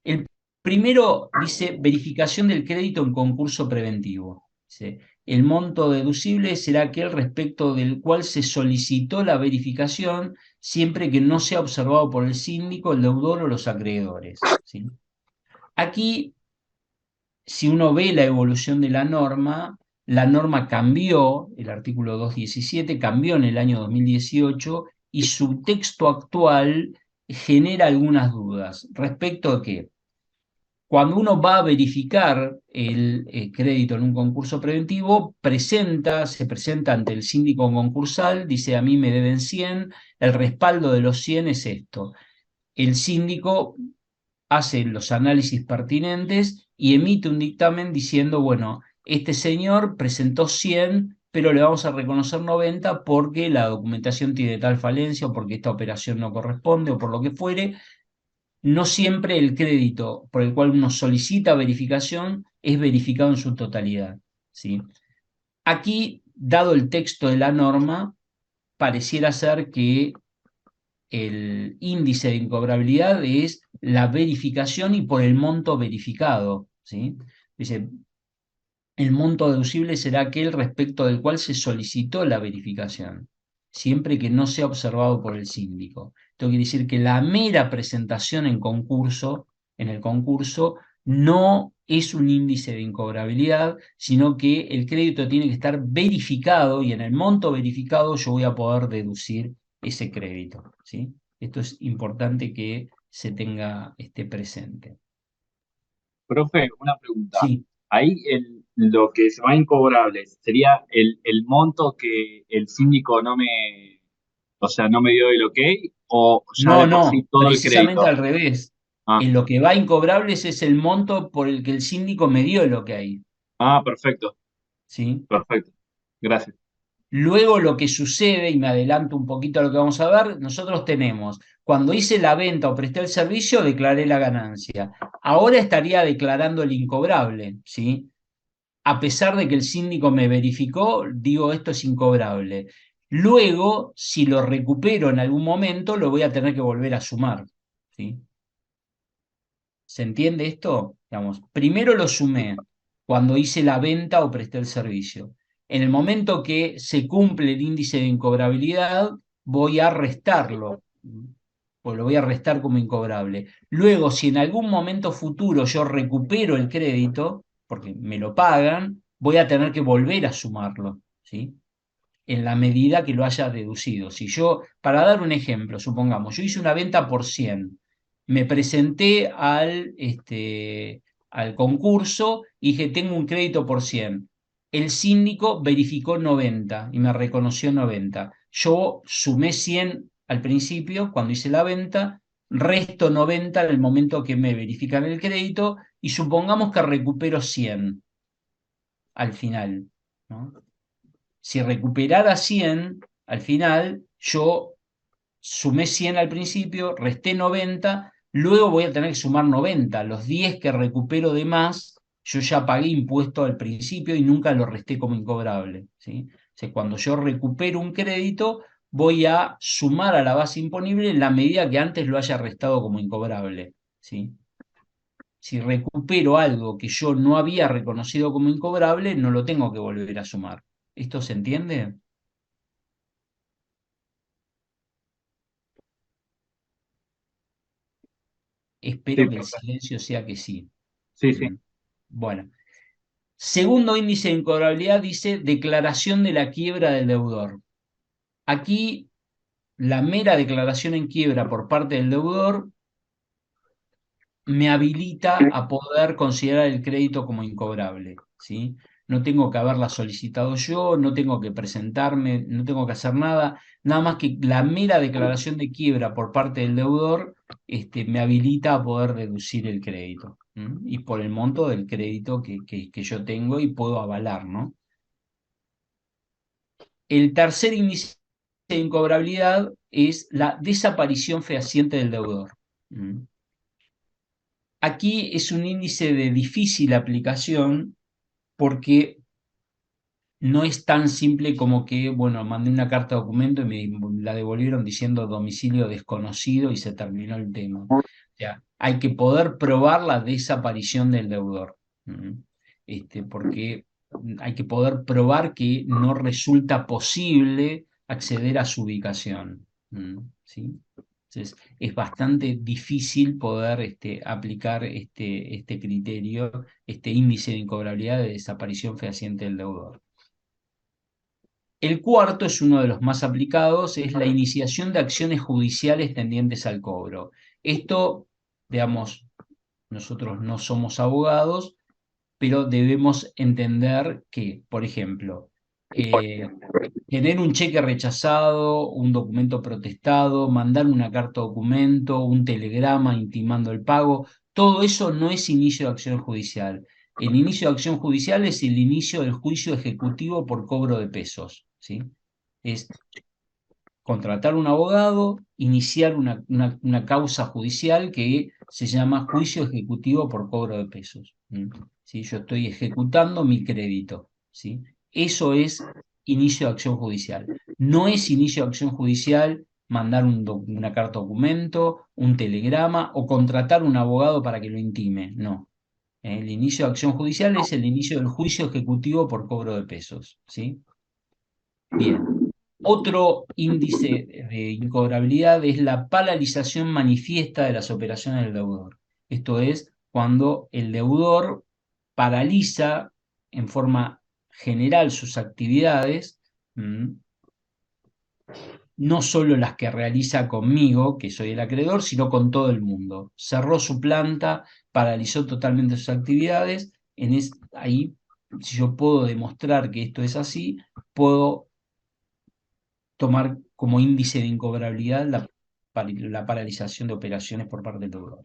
El primero dice verificación del crédito en concurso preventivo. Dice, el monto deducible será aquel respecto del cual se solicitó la verificación siempre que no sea observado por el síndico, el deudor o los acreedores, ¿sí? Aquí, si uno ve la evolución de la norma cambió, el artículo 217 cambió en el año 2018 y su texto actual genera algunas dudas. ¿Respecto a qué? Cuando uno va a verificar el crédito en un concurso preventivo, se presenta ante el síndico concursal, dice: a mí me deben 100, el respaldo de los 100 es esto. El síndico hace los análisis pertinentes y emite un dictamen diciendo: bueno, este señor presentó 100, pero le vamos a reconocer 90 porque la documentación tiene tal falencia o porque esta operación no corresponde o por lo que fuere. No siempre el crédito por el cual uno solicita verificación es verificado en su totalidad, ¿sí? Aquí, dado el texto de la norma, pareciera ser que el índice de incobrabilidad es la verificación y por el monto verificado, ¿sí? Dice, el monto deducible será aquel respecto del cual se solicitó la verificación, siempre que no sea observado por el síndico. Esto quiere decir que la mera presentación en el concurso, no es un índice de incobrabilidad, sino que el crédito tiene que estar verificado y en el monto verificado yo voy a poder deducir ese crédito, ¿sí? Esto es importante que se tenga presente. Profe, una pregunta. Sí. Ahí lo que se va a incobrable sería el monto que el síndico o sea, no me dio el ok, o ya No, de por sí no, todo el precisamente crédito. al revés. Ah, En lo que va a incobrables es el monto por el que el síndico me dio lo que hay, perfecto, ¿sí? perfecto. Gracias. Luego lo que sucede, y me adelanto un poquito a lo que vamos a ver, nosotros tenemos: cuando hice la venta o presté el servicio, declaré la ganancia. Ahora estaría declarando el incobrable, ¿sí? A pesar de que el síndico me verificó, digo, esto es incobrable. Luego, si lo recupero en algún momento, lo voy a tener que volver a sumar, ¿sí? ¿Se entiende esto? Digamos, primero lo sumé cuando hice la venta o presté el servicio. En el momento que se cumple el índice de incobrabilidad, voy a restarlo, o lo voy a restar como incobrable. Luego, si en algún momento futuro yo recupero el crédito, porque me lo pagan, voy a tener que volver a sumarlo, ¿sí? En la medida que lo haya deducido. Si yo, para dar un ejemplo, supongamos, yo hice una venta por 100, me presenté al concurso y dije: tengo un crédito por 100. El síndico verificó 90 y me reconoció 90. Yo sumé 100 al principio, cuando hice la venta, resto 90 en el momento que me verifican el crédito y supongamos que recupero 100 al final, ¿no? Si recuperara 100 al final, yo sumé 100 al principio, resté 90, luego voy a tener que sumar 90. Los 10 que recupero de más, yo ya pagué impuesto al principio y nunca lo resté como incobrable, ¿sí? O sea, cuando yo recupero un crédito, voy a sumar a la base imponible en la medida que antes lo haya restado como incobrable, ¿sí? Si recupero algo que yo no había reconocido como incobrable, no lo tengo que volver a sumar. ¿Esto se entiende? Sí, Espero que el perfecto. silencio sea que sí. Sí, sí. Mm. Bueno, segundo índice de incobrabilidad dice declaración de la quiebra del deudor. Aquí la mera declaración en quiebra por parte del deudor me habilita a poder considerar el crédito como incobrable, ¿sí? No tengo que haberla solicitado yo, no tengo que presentarme, no tengo que hacer nada, nada más que la mera declaración de quiebra por parte del deudor, me habilita a poder deducir el crédito, ¿m? Y por el monto del crédito que yo tengo y puedo avalar, ¿no? El tercer índice de incobrabilidad es la desaparición fehaciente del deudor. ¿M? Aquí es un índice de difícil aplicación porque no es tan simple como que, bueno, mandé una carta de documento y me la devolvieron diciendo domicilio desconocido y se terminó el tema. O sea, hay que poder probar la desaparición del deudor. ¿Mm? Porque hay que poder probar que no resulta posible acceder a su ubicación. ¿Sí? Entonces, es bastante difícil poder aplicar este criterio, este índice de incobrabilidad de desaparición fehaciente del deudor. El cuarto es uno de los más aplicados, es la iniciación de acciones judiciales tendientes al cobro. Esto, digamos, nosotros no somos abogados, pero debemos entender que, por ejemplo, tener un cheque rechazado, un documento protestado, mandar una carta documento, un telegrama intimando el pago, todo eso no es inicio de acción judicial. El inicio de acción judicial es el inicio del juicio ejecutivo por cobro de pesos, ¿sí? Es contratar un abogado, iniciar una causa judicial que se llama juicio ejecutivo por cobro de pesos. ¿Sí? Yo estoy ejecutando mi crédito, ¿sí? Eso es inicio de acción judicial. No es inicio de acción judicial mandar una carta documento, un telegrama o contratar un abogado para que lo intime, no. El inicio de acción judicial es el inicio del juicio ejecutivo por cobro de pesos, ¿sí? Bien. Otro índice de incobrabilidad es la paralización manifiesta de las operaciones del deudor. Esto es cuando el deudor paraliza en forma general sus actividades, no solo las que realiza conmigo, que soy el acreedor, sino con todo el mundo. Cerró su planta, paralizó totalmente sus actividades. Ahí, si yo puedo demostrar que esto es así, puedo tomar como índice de incobrabilidad la paralización de operaciones por parte del deudor.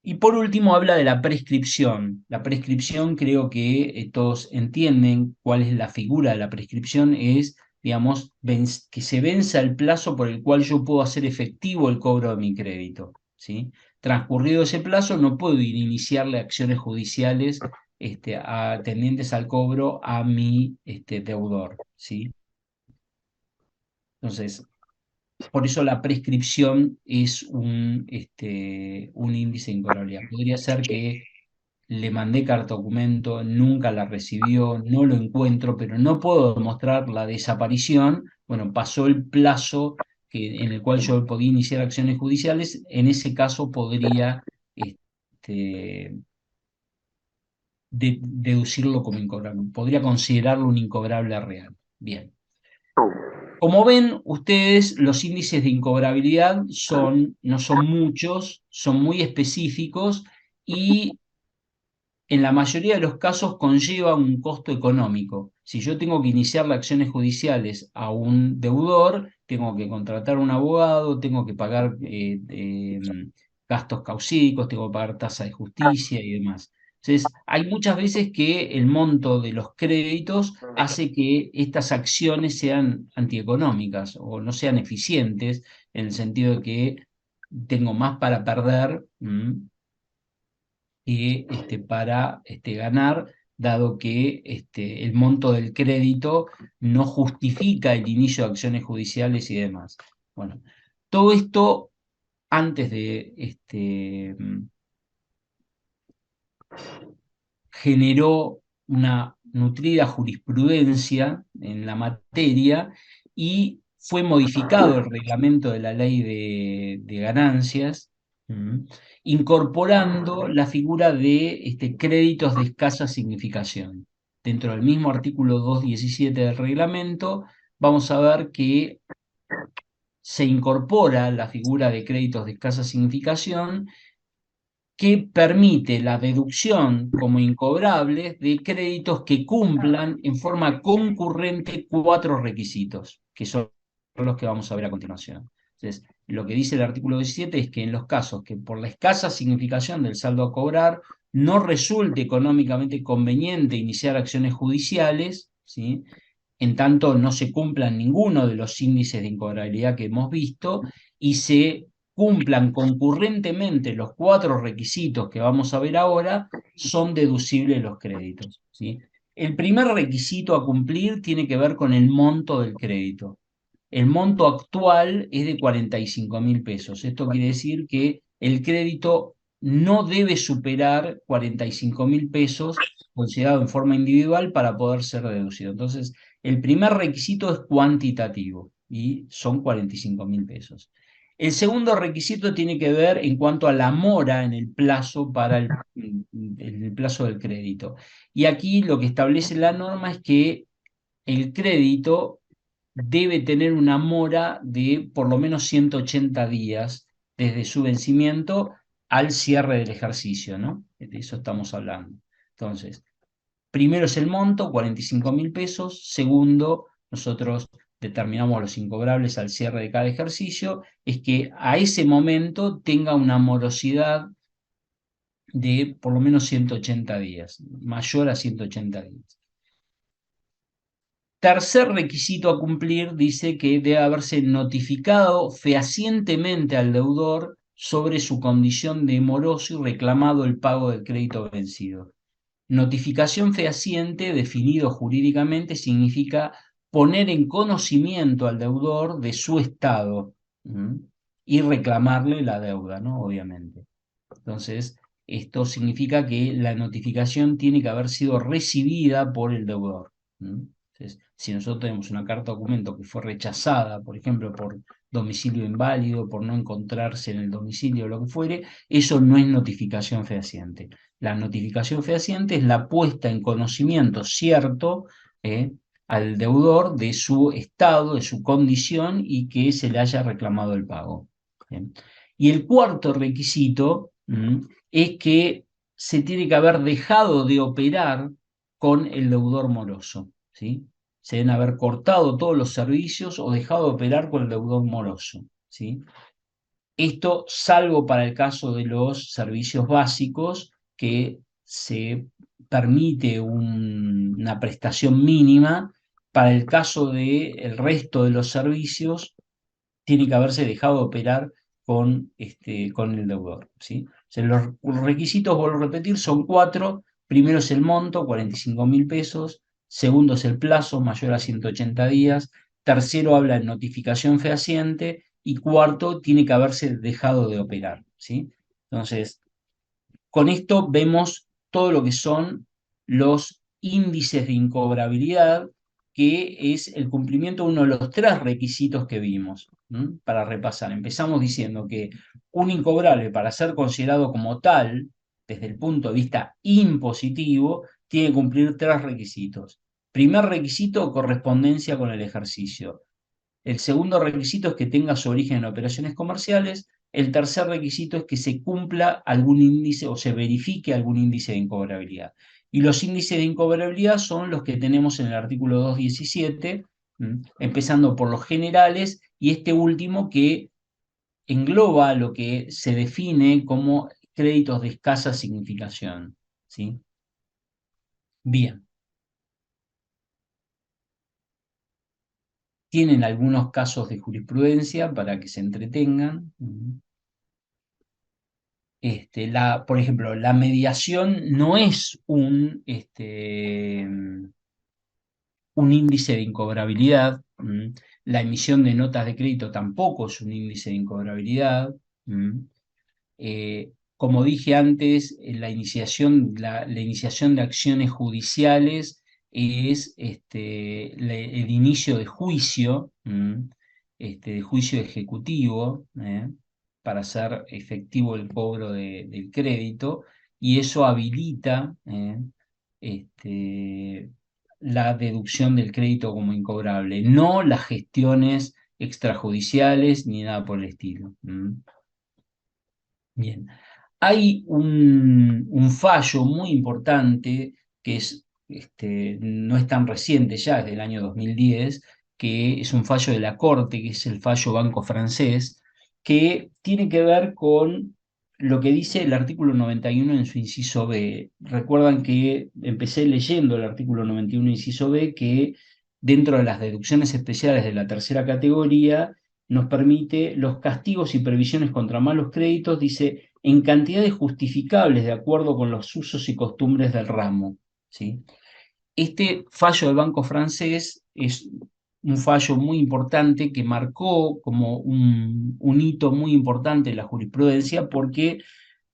Y por último habla de la prescripción. La prescripción creo que todos entienden cuál es la figura de la prescripción, es, digamos, que se venza el plazo por el cual yo puedo hacer efectivo el cobro de mi crédito, ¿sí? Transcurrido ese plazo no puedo iniciarle acciones judiciales tendientes al cobro a mi deudor, ¿sí? Entonces, por eso la prescripción es un índice de incobrabilidad. Podría ser que le mandé carta documento, nunca la recibió, no lo encuentro, pero no puedo demostrar la desaparición. Bueno, pasó el plazo en el cual yo podía iniciar acciones judiciales. En ese caso podría este, deducirlo como incobrable. Podría considerarlo un incobrable real. Bien. Como ven ustedes, los índices de incobrabilidad no son muchos, son muy específicos y en la mayoría de los casos conlleva un costo económico. Si yo tengo que iniciar las acciones judiciales a un deudor, tengo que contratar un abogado, tengo que pagar gastos causídicos, tengo que pagar tasa de justicia y demás. Entonces, hay muchas veces que el monto de los créditos hace que estas acciones sean antieconómicas o no sean eficientes, en el sentido de que tengo más para perder que para ganar, dado que el monto del crédito no justifica el inicio de acciones judiciales y demás. Bueno, todo esto antes de generó una nutrida jurisprudencia en la materia y fue modificado el reglamento de la ley de ganancias, ¿m? Incorporando la figura de créditos de escasa significación. Dentro del mismo artículo 217 del reglamento, vamos a ver que se incorpora la figura de créditos de escasa significación que permite la deducción como incobrables de créditos que cumplan en forma concurrente cuatro requisitos, que son los que vamos a ver a continuación. Entonces, lo que dice el artículo 17 es que en los casos que por la escasa significación del saldo a cobrar no resulte económicamente conveniente iniciar acciones judiciales, ¿sí? En tanto no se cumplan ninguno de los índices de incobrabilidad que hemos visto y se cumplan concurrentemente los cuatro requisitos que vamos a ver ahora, son deducibles los créditos, ¿sí? El primer requisito a cumplir tiene que ver con el monto del crédito. El monto actual es de 45.000 pesos. Esto quiere decir que el crédito no debe superar 45.000 pesos considerado en forma individual para poder ser deducido. Entonces, el primer requisito es cuantitativo y son 45.000 pesos. El segundo requisito tiene que ver en cuanto a la mora en el plazo en el plazo del crédito. Y aquí lo que establece la norma es que el crédito debe tener una mora de por lo menos 180 días desde su vencimiento al cierre del ejercicio, ¿no? De eso estamos hablando. Entonces, primero es el monto, 45.000 pesos. Segundo, nosotros determinamos los incobrables al cierre de cada ejercicio, es que a ese momento tenga una morosidad de por lo menos 180 días, mayor a 180 días. Tercer requisito a cumplir dice que debe haberse notificado fehacientemente al deudor sobre su condición de moroso y reclamado el pago del crédito vencido. Notificación fehaciente, definido jurídicamente, significa poner en conocimiento al deudor de su estado y reclamarle la deuda, ¿no? Obviamente. Entonces, esto significa que la notificación tiene que haber sido recibida por el deudor. Entonces, si nosotros tenemos una carta documento que fue rechazada, por ejemplo, por domicilio inválido, por no encontrarse en el domicilio o lo que fuere, eso no es notificación fehaciente. La notificación fehaciente es la puesta en conocimiento cierto al deudor de su estado, de su condición y que se le haya reclamado el pago. ¿Bien? Y el cuarto requisito es que se tiene que haber dejado de operar con el deudor moroso, ¿sí? Se deben haber cortado todos los servicios o dejado de operar con el deudor moroso, ¿sí? Esto salvo para el caso de los servicios básicos, que se permite una prestación mínima. Para el caso del resto de los servicios, tiene que haberse dejado de operar con el deudor, ¿sí? O sea, los requisitos, vuelvo a repetir, son cuatro. Primero es el monto, 45.000 pesos. Segundo es el plazo, mayor a 180 días. Tercero habla de notificación fehaciente. Y cuarto, tiene que haberse dejado de operar, ¿sí? Entonces, con esto vemos todo lo que son los índices de incobrabilidad, que es el cumplimiento de uno de los tres requisitos que vimos. Para repasar, empezamos diciendo que un incobrable, para ser considerado como tal, desde el punto de vista impositivo, tiene que cumplir tres requisitos. Primer requisito, correspondencia con el ejercicio. El segundo requisito es que tenga su origen en operaciones comerciales. El tercer requisito es que se cumpla algún índice o se verifique algún índice de incobrabilidad. Y los índices de incobrabilidad son los que tenemos en el artículo 217, empezando por los generales y este último que engloba lo que se define como créditos de escasa significación, ¿sí? Bien. Tienen algunos casos de jurisprudencia para que se entretengan. Por ejemplo, la mediación no es un índice de incobrabilidad. La emisión de notas de crédito tampoco es un índice de incobrabilidad. Como dije antes, la iniciación de acciones judiciales es el inicio de juicio ejecutivo, para hacer efectivo el cobro del crédito, y eso habilita la deducción del crédito como incobrable, no las gestiones extrajudiciales ni nada por el estilo. Bien. Hay un fallo muy importante que no es tan reciente ya, es del año 2010, que es un fallo de la Corte, que es el fallo Banco Francés, que tiene que ver con lo que dice el artículo 91 en su inciso B. Recuerdan que empecé leyendo el artículo 91 inciso B, que dentro de las deducciones especiales de la tercera categoría nos permite los castigos y previsiones contra malos créditos, dice, en cantidades justificables de acuerdo con los usos y costumbres del ramo, ¿sí? Este fallo del Banco Francés es un fallo muy importante que marcó como un hito muy importante en la jurisprudencia porque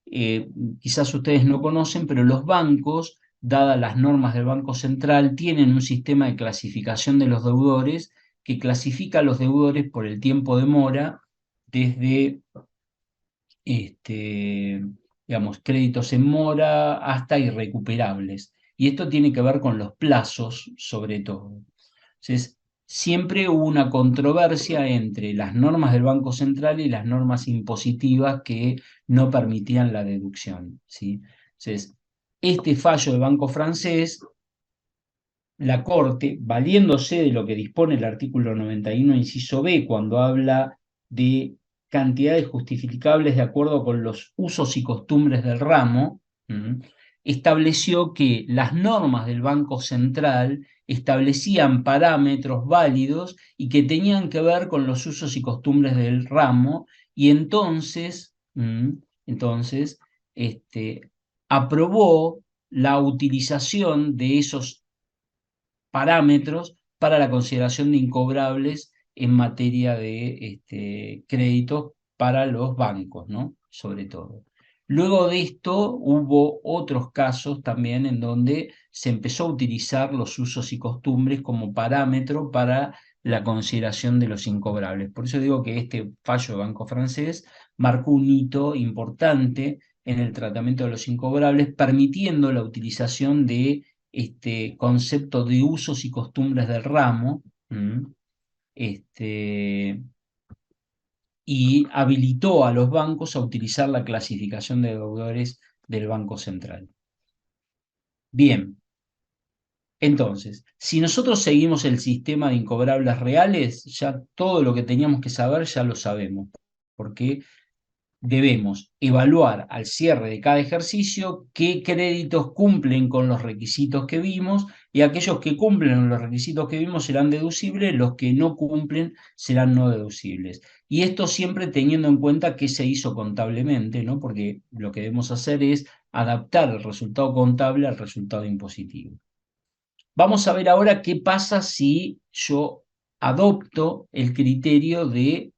eh, quizás ustedes no conocen, pero los bancos, dadas las normas del Banco Central, tienen un sistema de clasificación de los deudores que clasifica a los deudores por el tiempo de mora desde digamos, créditos en mora hasta irrecuperables. Y esto tiene que ver con los plazos, sobre todo. Entonces, siempre hubo una controversia entre las normas del Banco Central y las normas impositivas que no permitían la deducción, ¿sí? Entonces, este fallo del Banco Francés, la Corte, valiéndose de lo que dispone el artículo 91, inciso B, cuando habla de cantidades justificables de acuerdo con los usos y costumbres del ramo, estableció que las normas del Banco Central establecían parámetros válidos y que tenían que ver con los usos y costumbres del ramo, y entonces aprobó la utilización de esos parámetros para la consideración de incobrables en materia de créditos para los bancos, ¿no? Sobre todo. Luego de esto hubo otros casos también en donde se empezó a utilizar los usos y costumbres como parámetro para la consideración de los incobrables. Por eso digo que este fallo de Banco Francés marcó un hito importante en el tratamiento de los incobrables, permitiendo la utilización de este concepto de usos y costumbres del ramo, este, y habilitó a los bancos a utilizar la clasificación de deudores del Banco Central. Bien, entonces, si nosotros seguimos el sistema de incobrables reales, ya todo lo que teníamos que saber ya lo sabemos, porque debemos evaluar al cierre de cada ejercicio qué créditos cumplen con los requisitos que vimos, y aquellos que cumplen con los requisitos que vimos serán deducibles, los que no cumplen serán no deducibles. Y esto siempre teniendo en cuenta qué se hizo contablemente, ¿no? Porque lo que debemos hacer es adaptar el resultado contable al resultado impositivo. Vamos a ver ahora qué pasa si yo adopto el criterio de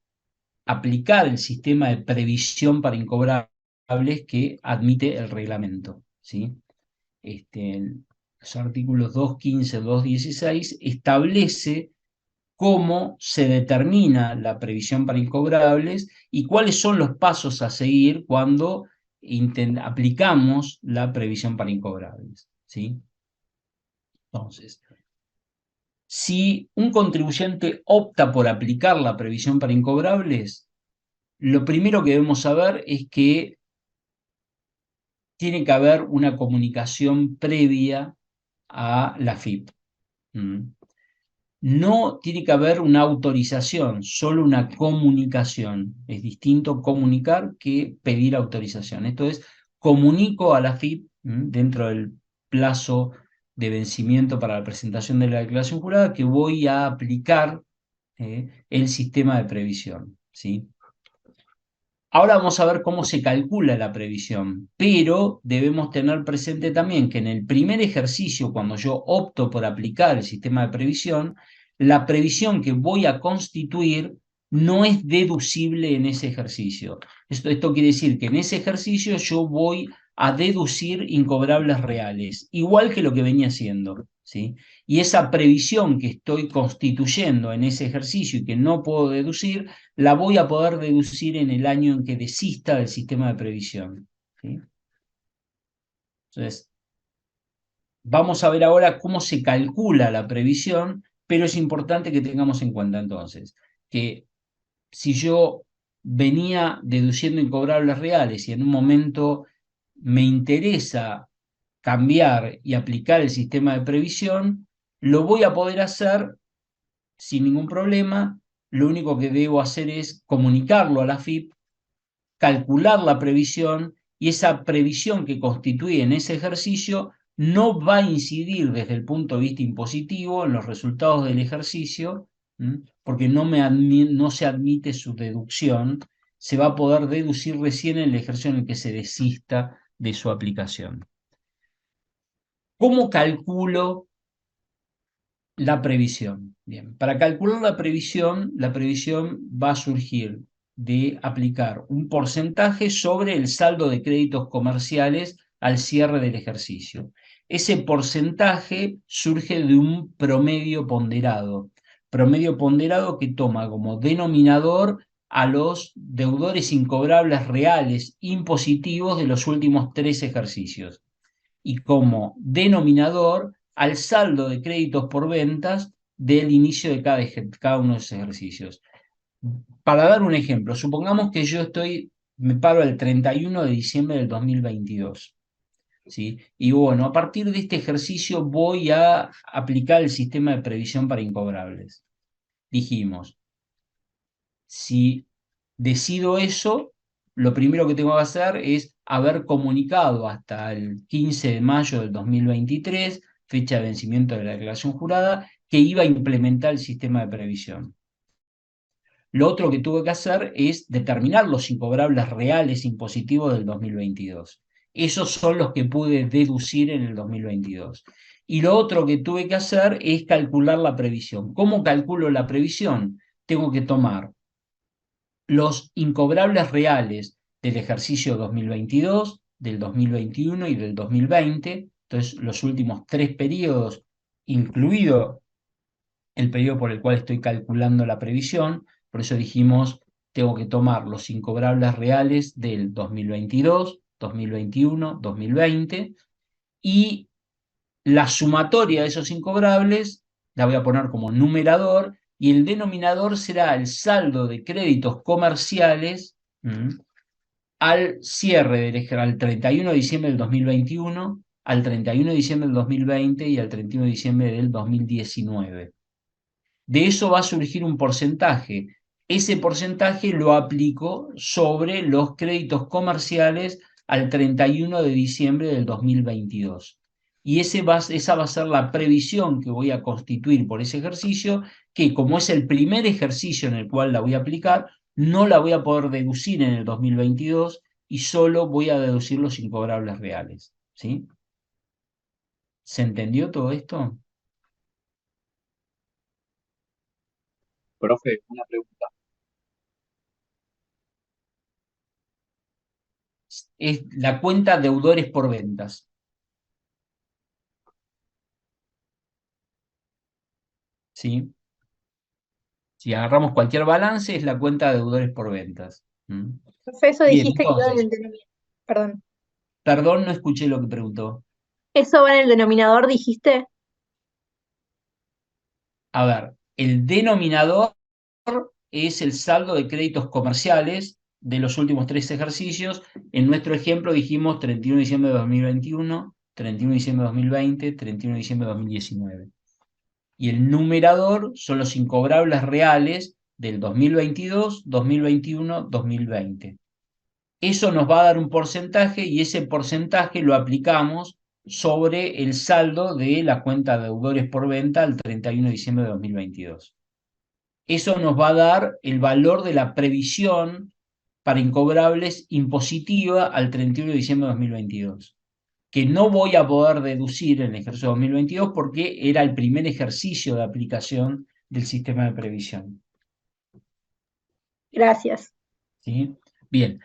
aplicar el sistema de previsión para incobrables que admite el reglamento, ¿sí? Los artículos 2.15, 2.16 establece cómo se determina la previsión para incobrables y cuáles son los pasos a seguir cuando aplicamos la previsión para incobrables, ¿sí? Entonces, si un contribuyente opta por aplicar la previsión para incobrables, lo primero que debemos saber es que tiene que haber una comunicación previa a la FIP. no tiene que haber una autorización, solo una comunicación. Es distinto comunicar que pedir autorización. Esto es, comunico a la AFIP dentro del plazo de vencimiento para la presentación de la declaración jurada que voy a aplicar el sistema de previsión, ¿sí? Ahora vamos a ver cómo se calcula la previsión, pero debemos tener presente también que en el primer ejercicio, cuando yo opto por aplicar el sistema de previsión, la previsión que voy a constituir no es deducible en ese ejercicio. Esto quiere decir que en ese ejercicio yo voy a deducir incobrables reales, igual que lo que venía haciendo, ¿sí? Y esa previsión que estoy constituyendo en ese ejercicio y que no puedo deducir, la voy a poder deducir en el año en que desista del sistema de previsión, ¿sí? Entonces, vamos a ver ahora cómo se calcula la previsión, pero es importante que tengamos en cuenta entonces que si yo venía deduciendo incobrables reales y en un momento me interesa cambiar y aplicar el sistema de previsión, lo voy a poder hacer sin ningún problema. Lo único que debo hacer es comunicarlo a la AFIP, calcular la previsión, y esa previsión que constituye en ese ejercicio no va a incidir desde el punto de vista impositivo en los resultados del ejercicio, porque no se admite su deducción. Se va a poder deducir recién en el ejercicio en el que se desista de su aplicación. ¿Cómo calculo la previsión? Bien, para calcular la previsión va a surgir de aplicar un porcentaje sobre el saldo de créditos comerciales al cierre del ejercicio. Ese porcentaje surge de un promedio ponderado que toma como denominador a los deudores incobrables reales impositivos de los últimos 3 ejercicios y como denominador al saldo de créditos por ventas del inicio de cada uno de esos ejercicios. Para dar un ejemplo, supongamos que yo me paro el 31 de diciembre del 2022. ¿Sí? Y bueno, a partir de este ejercicio voy a aplicar el sistema de previsión para incobrables. Dijimos, si decido eso, lo primero que tengo que hacer es haber comunicado hasta el 15 de mayo del 2023, fecha de vencimiento de la declaración jurada, que iba a implementar el sistema de previsión. Lo otro que tuve que hacer es determinar los incobrables reales impositivos del 2022. Esos son los que pude deducir en el 2022. Y lo otro que tuve que hacer es calcular la previsión. ¿Cómo calculo la previsión? Tengo que tomar los incobrables reales del ejercicio 2022, del 2021 y del 2020, entonces los últimos 3 periodos, incluido el periodo por el cual estoy calculando la previsión. Por eso dijimos, tengo que tomar los incobrables reales del 2022, 2021, 2020, y la sumatoria de esos incobrables la voy a poner como numerador, y el denominador será el saldo de créditos comerciales al cierre al 31 de diciembre del 2021, al 31 de diciembre del 2020 y al 31 de diciembre del 2019. De eso va a surgir un porcentaje. Ese porcentaje lo aplico sobre los créditos comerciales al 31 de diciembre del 2022. Y esa va a ser la previsión que voy a constituir por ese ejercicio, que como es el primer ejercicio en el cual la voy a aplicar, no la voy a poder deducir en el 2022 y solo voy a deducir los incobrables reales. ¿Sí? ¿Se entendió todo esto? Profe, una pregunta. Es la cuenta deudores por ventas. ¿Sí? Si agarramos cualquier balance, es la cuenta de deudores por ventas. Profe, eso Bien, dijiste que iba en entonces, el denominador. Perdón. perdón, no escuché lo que preguntó. ¿Eso va en el denominador, dijiste? A ver, el denominador es el saldo de créditos comerciales de los últimos 3 ejercicios. En nuestro ejemplo dijimos 31 de diciembre de 2021, 31 de diciembre de 2020, 31 de diciembre de 2019. Y el numerador son los incobrables reales del 2022, 2021, 2020. Eso nos va a dar un porcentaje y ese porcentaje lo aplicamos sobre el saldo de la cuenta de deudores por venta al 31 de diciembre de 2022. Eso nos va a dar el valor de la previsión para incobrables impositiva al 31 de diciembre de 2022, que no voy a poder deducir en el ejercicio 2022 porque era el primer ejercicio de aplicación del sistema de previsión. Gracias. ¿Sí? Bien,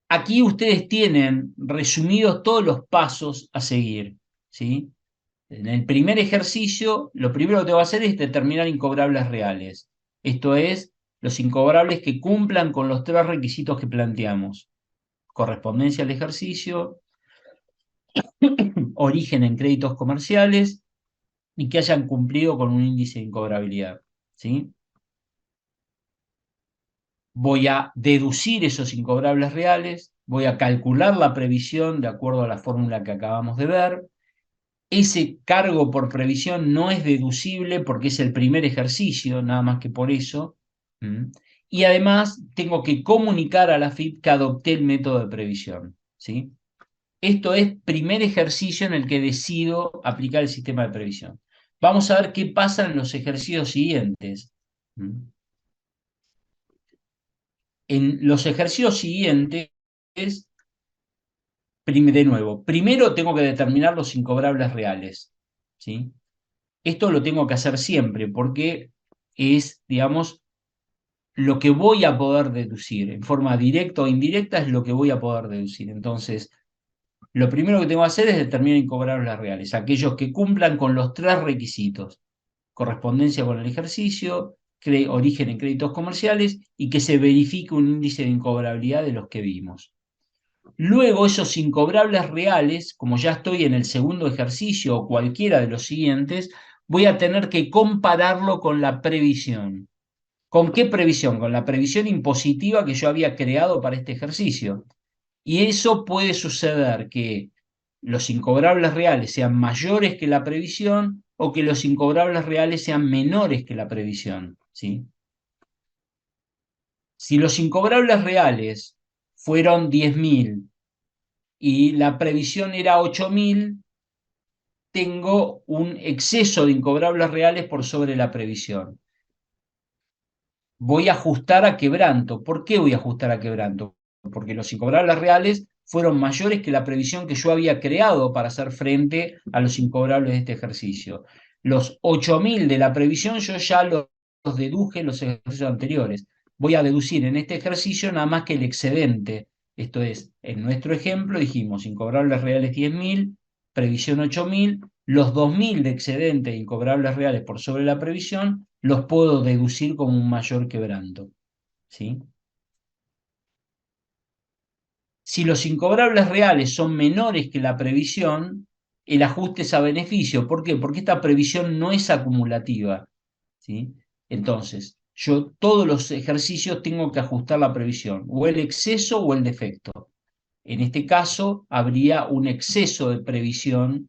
aquí ustedes tienen resumidos todos los pasos a seguir. ¿Sí? En el primer ejercicio, lo primero que tengo que hacer es determinar incobrables reales. Esto es, los incobrables que cumplan con los 3 requisitos que planteamos. Correspondencia al ejercicio, origen en créditos comerciales y que hayan cumplido con un índice de incobrabilidad. ¿Sí? Voy a deducir esos incobrables reales, voy a calcular la previsión de acuerdo a la fórmula que acabamos de ver. Ese cargo por previsión no es deducible porque es el primer ejercicio, nada más que por eso. Y además tengo que comunicar a la FIP que adopté el método de previsión. ¿Sí? Esto es primer ejercicio en el que decido aplicar el sistema de previsión. Vamos a ver qué pasa en los ejercicios siguientes. En los ejercicios siguientes, de nuevo, primero tengo que determinar los incobrables reales. ¿Sí? Esto lo tengo que hacer siempre porque es, digamos, lo que voy a poder deducir. En forma directa o indirecta es lo que voy a poder deducir. Entonces, lo primero que tengo que hacer es determinar incobrables reales, aquellos que cumplan con los 3 requisitos: correspondencia con el ejercicio, origen en créditos comerciales y que se verifique un índice de incobrabilidad de los que vimos. Luego esos incobrables reales, como ya estoy en el segundo ejercicio o cualquiera de los siguientes, voy a tener que compararlo con la previsión. ¿Con qué previsión? Con la previsión impositiva que yo había creado para este ejercicio. Y eso puede suceder que los incobrables reales sean mayores que la previsión o que los incobrables reales sean menores que la previsión. ¿Sí? Si los incobrables reales fueron 10.000 y la previsión era 8.000, tengo un exceso de incobrables reales por sobre la previsión. Voy a ajustar a quebranto. ¿Por qué voy a ajustar a quebranto? Porque los incobrables reales fueron mayores que la previsión que yo había creado para hacer frente a los incobrables de este ejercicio. Los 8.000 de la previsión yo ya los deduje en los ejercicios anteriores. Voy a deducir en este ejercicio nada más que el excedente. Esto es, en nuestro ejemplo dijimos incobrables reales 10.000, previsión 8.000, los 2.000 de excedente de incobrables reales por sobre la previsión los puedo deducir como un mayor quebranto. ¿Sí? Si los incobrables reales son menores que la previsión, el ajuste es a beneficio. ¿Por qué? Porque esta previsión no es acumulativa. ¿Sí? Entonces, yo todos los ejercicios tengo que ajustar la previsión, o el exceso o el defecto. En este caso, habría un exceso de previsión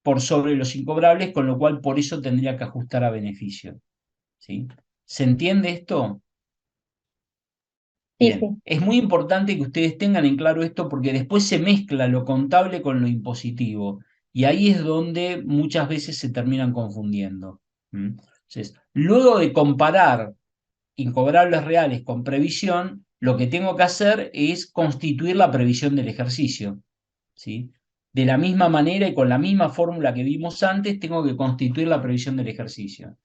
por sobre los incobrables, con lo cual por eso tendría que ajustar a beneficio. ¿Sí? ¿Se entiende esto? Sí, Bien, sí. es muy importante que ustedes tengan en claro esto porque después se mezcla lo contable con lo impositivo y ahí es donde muchas veces se terminan confundiendo. Entonces, luego de comparar incobrables reales con previsión, lo que tengo que hacer es constituir la previsión del ejercicio. ¿Sí? De la misma manera y con la misma fórmula que vimos antes, tengo que constituir la previsión del ejercicio.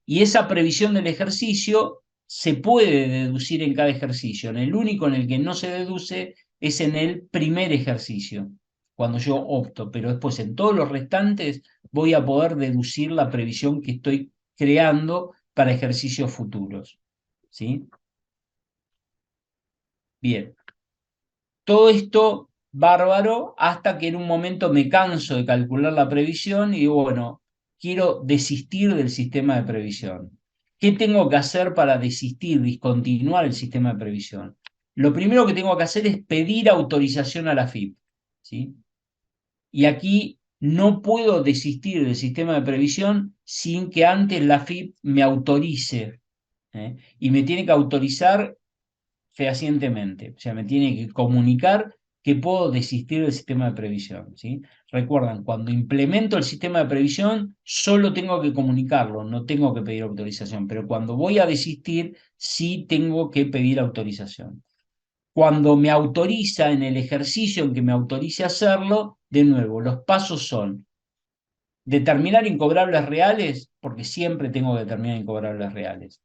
Y esa previsión del ejercicio se puede deducir en cada ejercicio. En el único en el que no se deduce es en el primer ejercicio, cuando yo opto, pero después en todos los restantes voy a poder deducir la previsión que estoy creando para ejercicios futuros. ¿Sí? Bien. Todo esto bárbaro hasta que en un momento me canso de calcular la previsión y digo, bueno, quiero desistir del sistema de previsión. ¿Qué tengo que hacer para desistir, discontinuar el sistema de previsión? Lo primero que tengo que hacer es pedir autorización a la FIP. ¿Sí? Y aquí no puedo desistir del sistema de previsión sin que antes la AFIP me autorice, y me tiene que autorizar fehacientemente, o sea, me tiene que comunicar que puedo desistir del sistema de previsión, ¿sí? Recuerdan, cuando implemento el sistema de previsión, solo tengo que comunicarlo, no tengo que pedir autorización, pero cuando voy a desistir, sí tengo que pedir autorización. Cuando me autoriza en el ejercicio en que me autorice hacerlo, de nuevo, los pasos son determinar incobrables reales, porque siempre tengo que determinar incobrables reales.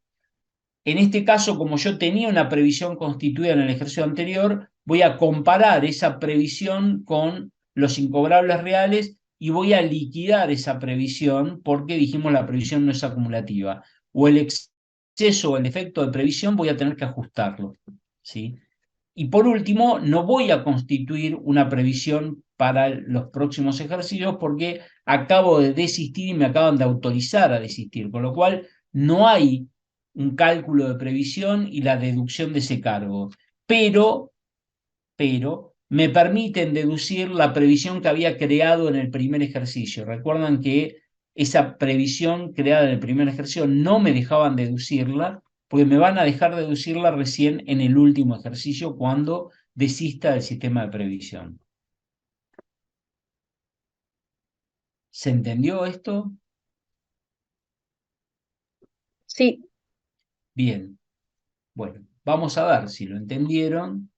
En este caso, como yo tenía una previsión constituida en el ejercicio anterior, voy a comparar esa previsión con los incobrables reales y voy a liquidar esa previsión porque dijimos la previsión no es acumulativa. O el exceso o el efecto de previsión voy a tener que ajustarlo, ¿sí? Y por último, no voy a constituir una previsión para los próximos ejercicios porque acabo de desistir y me acaban de autorizar a desistir, con lo cual no hay un cálculo de previsión y la deducción de ese cargo. Pero me permiten deducir la previsión que había creado en el primer ejercicio. Recuerdan que esa previsión creada en el primer ejercicio no me dejaban deducirla, porque me van a dejar deducirla recién en el último ejercicio cuando desista del sistema de previsión. ¿Se entendió esto? Sí, Bien. Bueno, vamos a ver si lo entendieron.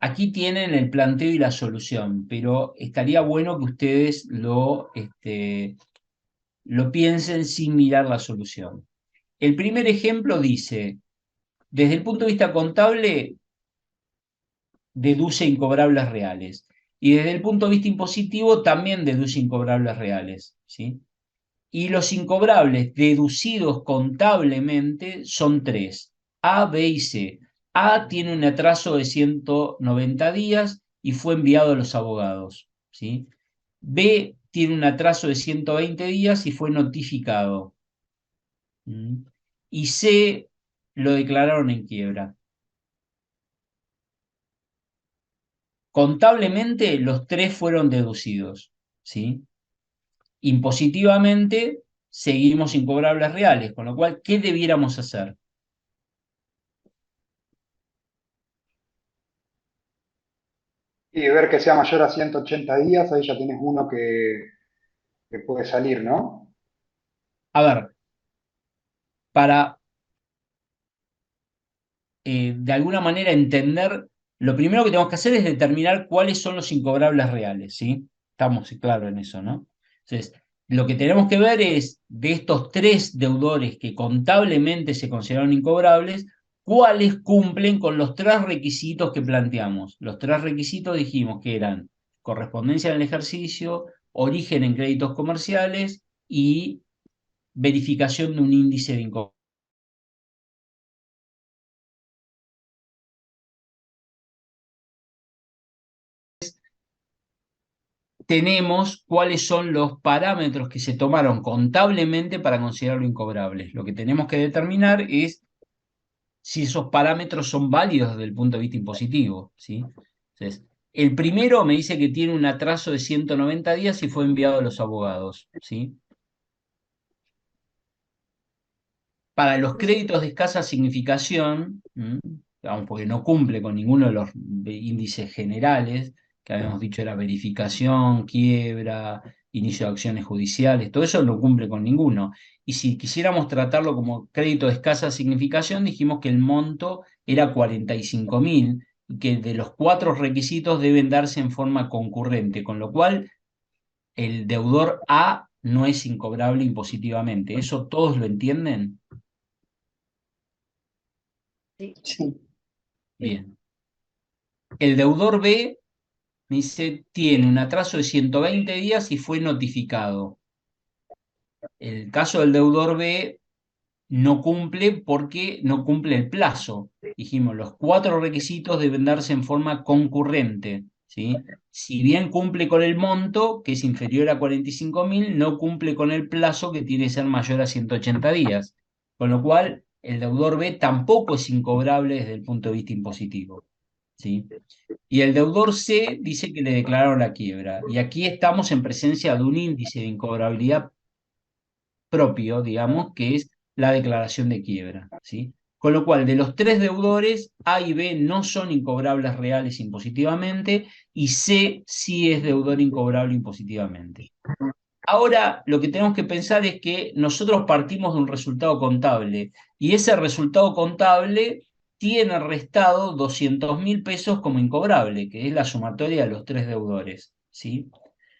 Aquí tienen el planteo y la solución, pero estaría bueno que ustedes lo piensen sin mirar la solución. El primer ejemplo dice, desde el punto de vista contable, deduce incobrables reales. Y desde el punto de vista impositivo, también deduce incobrables reales, ¿sí? Y los incobrables deducidos contablemente son tres: A, B y C. A tiene un atraso de 190 días y fue enviado a los abogados, ¿sí? B tiene un atraso de 120 días y fue notificado. Y C lo declararon en quiebra. Contablemente los tres fueron deducidos, ¿sí? Impositivamente seguimos incobrables reales, con lo cual, ¿qué debiéramos hacer? Y ver que sea mayor a 180 días, ahí ya tienes uno que puede salir, ¿no? A ver, para de alguna manera entender, lo primero que tenemos que hacer es determinar cuáles son los incobrables reales, ¿sí? Estamos claros en eso, ¿no? Entonces, lo que tenemos que ver es, de estos tres deudores que contablemente se consideraron incobrables, cuáles cumplen con los tres requisitos que planteamos. Los tres requisitos dijimos que eran correspondencia en el ejercicio, origen en créditos comerciales y verificación de un índice de incobrabilidad. Tenemos cuáles son los parámetros que se tomaron contablemente para considerarlo incobrables. Lo que tenemos que determinar es si esos parámetros son válidos desde el punto de vista impositivo, ¿sí? Entonces, el primero me dice que tiene un atraso de 190 días y fue enviado a los abogados, ¿sí? Para los créditos de escasa significación, digamos, porque no cumple con ninguno de los índices generales, que habíamos dicho era verificación, quiebra, inicio de acciones judiciales, todo eso no cumple con ninguno. Y si quisiéramos tratarlo como crédito de escasa significación, dijimos que el monto era 45.000 y que de los cuatro requisitos deben darse en forma concurrente, con lo cual el deudor A no es incobrable impositivamente. ¿Eso todos lo entienden? Sí. Sí. Bien. El deudor B me dice, tiene un atraso de 120 días y fue notificado. El caso del deudor B no cumple porque no cumple el plazo. Dijimos, los cuatro requisitos deben darse en forma concurrente, ¿sí? Si bien cumple con el monto, que es inferior a 45.000, no cumple con el plazo, que tiene que ser mayor a 180 días. Con lo cual, el deudor B tampoco es incobrable desde el punto de vista impositivo. ¿sí? Y el deudor C dice que le declararon la quiebra. Y aquí estamos en presencia de un índice de incobrabilidad propio, digamos, que es la declaración de quiebra, ¿sí? Con lo cual, de los tres deudores, A y B no son incobrables reales impositivamente y C sí es deudor incobrable impositivamente. Ahora, lo que tenemos que pensar es que nosotros partimos de un resultado contable y ese resultado contable tiene restado 200.000 pesos como incobrable, que es la sumatoria de los tres deudores, ¿sí?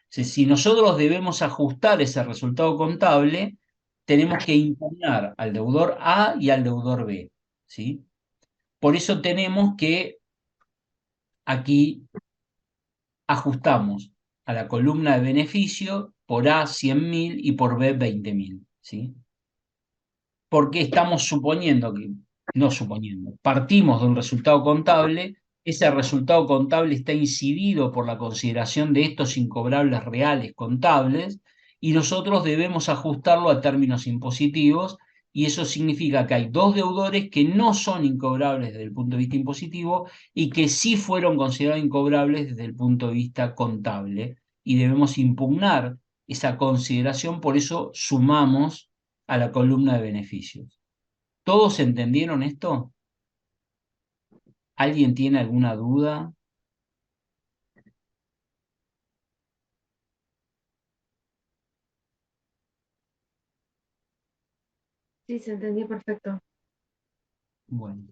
Si nosotros debemos ajustar ese resultado contable, tenemos que impugnar al deudor A y al deudor B, ¿sí? Por eso tenemos que aquí ajustamos a la columna de beneficio por A 100.000 y por B 20.000, ¿sí? Porque estamos suponiendo que, no suponiendo, partimos de un resultado contable, ese resultado contable está incidido por la consideración de estos incobrables reales contables y nosotros debemos ajustarlo a términos impositivos y eso significa que hay dos deudores que no son incobrables desde el punto de vista impositivo y que sí fueron considerados incobrables desde el punto de vista contable y debemos impugnar esa consideración, por eso sumamos a la columna de beneficios. ¿Todos entendieron esto? ¿Alguien tiene alguna duda? Sí, se entendió perfecto. Bueno,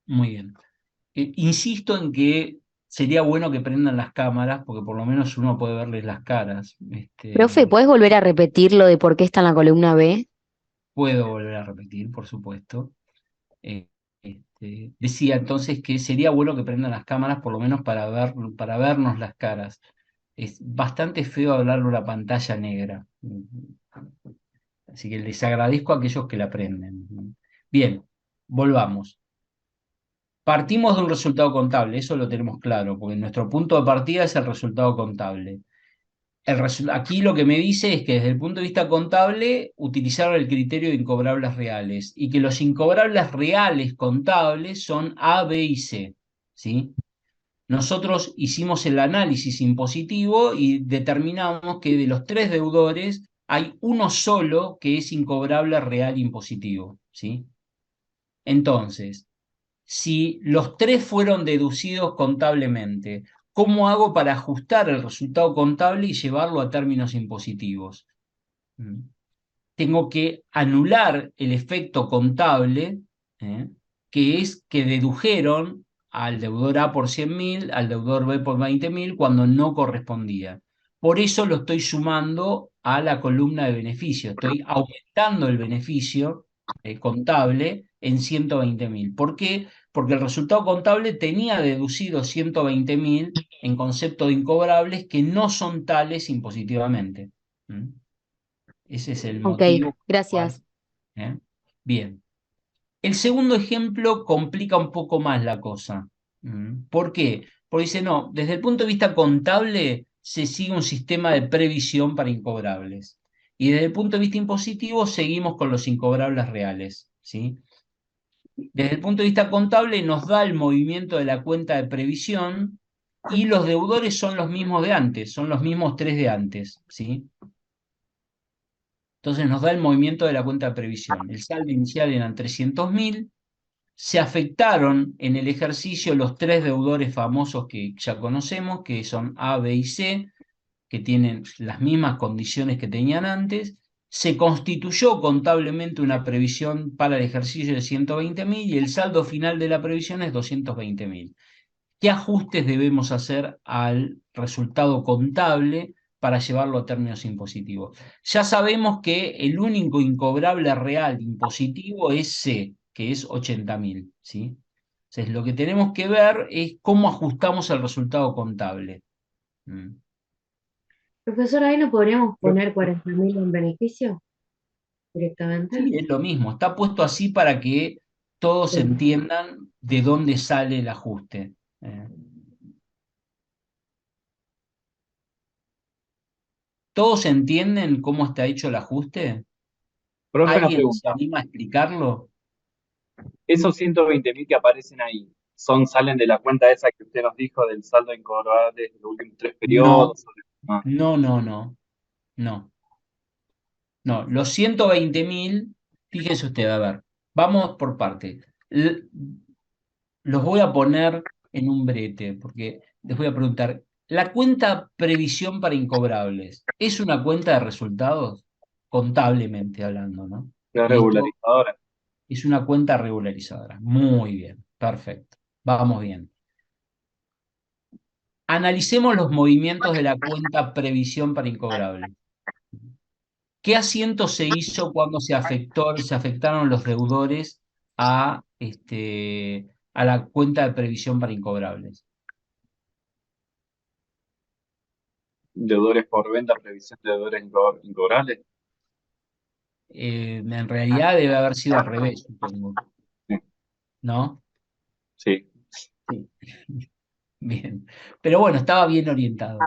muy bien. Insisto en que sería bueno que prendan las cámaras porque por lo menos uno puede verles las caras. Profe, ¿puedes volver a repetir lo de por qué está en la columna B? Puedo volver a repetir, por supuesto. Decía entonces que sería bueno que prendan las cámaras por lo menos para vernos las caras. Es bastante feo hablarle a una pantalla negra. Así que les agradezco a aquellos que la prenden. Bien, volvamos. Partimos de un resultado contable, eso lo tenemos claro, porque nuestro punto de partida es el resultado contable. Aquí lo que me dice es que desde el punto de vista contable utilizaron el criterio de incobrables reales y que los incobrables reales contables son A, B y C, ¿sí? Nosotros hicimos el análisis impositivo y determinamos que de los tres deudores hay uno solo que es incobrable real impositivo, ¿sí? Entonces, si los tres fueron deducidos contablemente, ¿cómo hago para ajustar el resultado contable y llevarlo a términos impositivos? Tengo que anular el efecto contable, ¿eh? Que es que dedujeron al deudor A por 100.000, al deudor B por 20.000, cuando no correspondía. Por eso lo estoy sumando a la columna de beneficio. Estoy aumentando el beneficio contable en 120.000. ¿Por qué? Porque el resultado contable tenía deducido 120.000 en concepto de incobrables que no son tales impositivamente. ¿Mm? Ese es el Ok, motivo por el cual. gracias. ¿Eh? Bien. El segundo ejemplo complica un poco más la cosa. ¿Por qué? Porque dice, no, desde el punto de vista contable se sigue un sistema de previsión para incobrables. Y desde el punto de vista impositivo seguimos con los incobrables reales, ¿sí? Desde el punto de vista contable nos da el movimiento de la cuenta de previsión y los deudores son los mismos de antes, son los mismos tres de antes, ¿sí? Entonces nos da el movimiento de la cuenta de previsión. El saldo inicial eran 300.000. Se afectaron en el ejercicio los tres deudores famosos que ya conocemos, que son A, B y C, que tienen las mismas condiciones que tenían antes. Se constituyó contablemente una previsión para el ejercicio de 120.000 y el saldo final de la previsión es 220.000. ¿Qué ajustes debemos hacer al resultado contable para llevarlo a términos impositivos? Ya sabemos que el único incobrable real impositivo es C, que es 80.000, ¿sí? Entonces, lo que tenemos que ver es cómo ajustamos el resultado contable. Mm. Profesor, ahí no podríamos Pero- poner 40.000 en beneficio directamente. Sí, es lo mismo, está puesto así para que todos Sí. entiendan de dónde sale el ajuste. Eh, ¿Todos entienden cómo está hecho el ajuste? Profe, una ¿Alguien se pregunta. anima a explicarlo? Esos 120.000 que aparecen ahí, ¿salen de la cuenta esa que usted nos dijo del saldo incobrable de los últimos 3 periodos? No, Ah, no, no, no, no, no. Los 120.000, fíjese usted, a ver, vamos por parte. Los voy a poner en un brete, porque les voy a preguntar, ¿la cuenta previsión para incobrables es una cuenta de resultados? Contablemente hablando, ¿no? ¿qué ¿Listo? regularizadora? Es una cuenta regularizadora. Muy bien, perfecto. Vamos bien. Analicemos los movimientos de la cuenta previsión para incobrables. ¿Qué asiento se hizo cuando se afectaron los deudores a la cuenta de previsión para incobrables? Deudores por venta, previsión de deudores incobrables. En realidad debe haber sido al revés, supongo, Sí, ¿no? sí. Sí. Bien. Pero bueno, estaba bien orientado.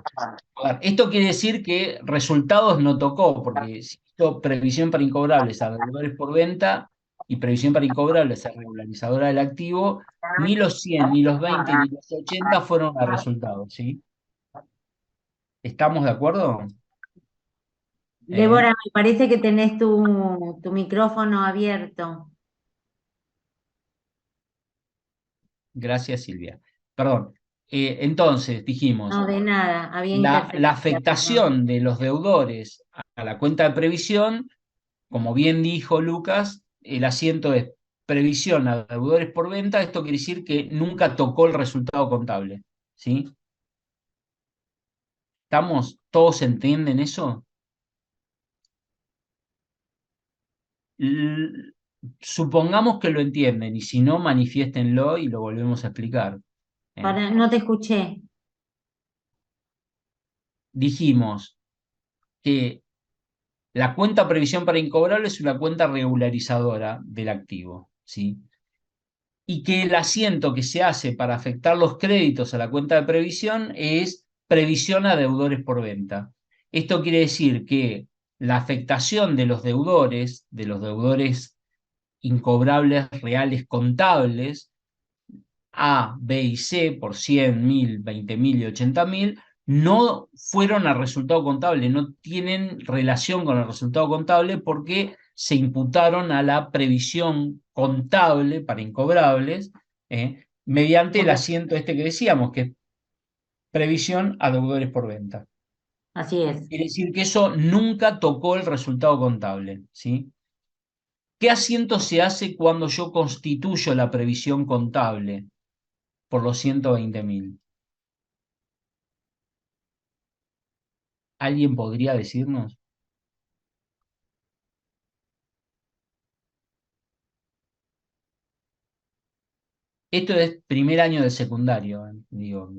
A ver, esto quiere decir que resultados no tocó, porque si hizo previsión para incobrables a deudores por venta y previsión para incobrables a regularizadora del activo, ni los 100, ni los 20, ni los 80 fueron a resultados, ¿sí? ¿Estamos de acuerdo? ¿Eh? Débora, me parece que tenés tu micrófono abierto. Gracias, Silvia. Perdón. Entonces, dijimos, No, de nada, había la interferencia, perdón. afectación de los deudores a la cuenta de previsión, como bien dijo Lucas, el asiento es previsión a deudores por venta. Esto quiere decir que nunca tocó el resultado contable, ¿sí? ¿Estamos? ¿Todos entienden eso? L- Supongamos que lo entienden y si no, manifiéstenlo y lo volvemos a explicar. ¿Eh? No te escuché. Dijimos que la cuenta previsión para incobrable es una cuenta regularizadora del activo, ¿sí? Y que el asiento que se hace para afectar los créditos a la cuenta de previsión es previsión a deudores por venta. Esto quiere decir que la afectación de los deudores incobrables reales contables, A, B y C, por 100.000, 20.000 y 80.000, no fueron al resultado contable, no tienen relación con el resultado contable porque se imputaron a la previsión contable para incobrables, mediante el asiento este que decíamos, que es previsión a deudores por venta. Así es. Quiere decir que eso nunca tocó el resultado contable, ¿sí? ¿Qué asiento se hace cuando yo constituyo la previsión contable por los 120.000? ¿Alguien podría decirnos? Esto es primer año de secundario, digo.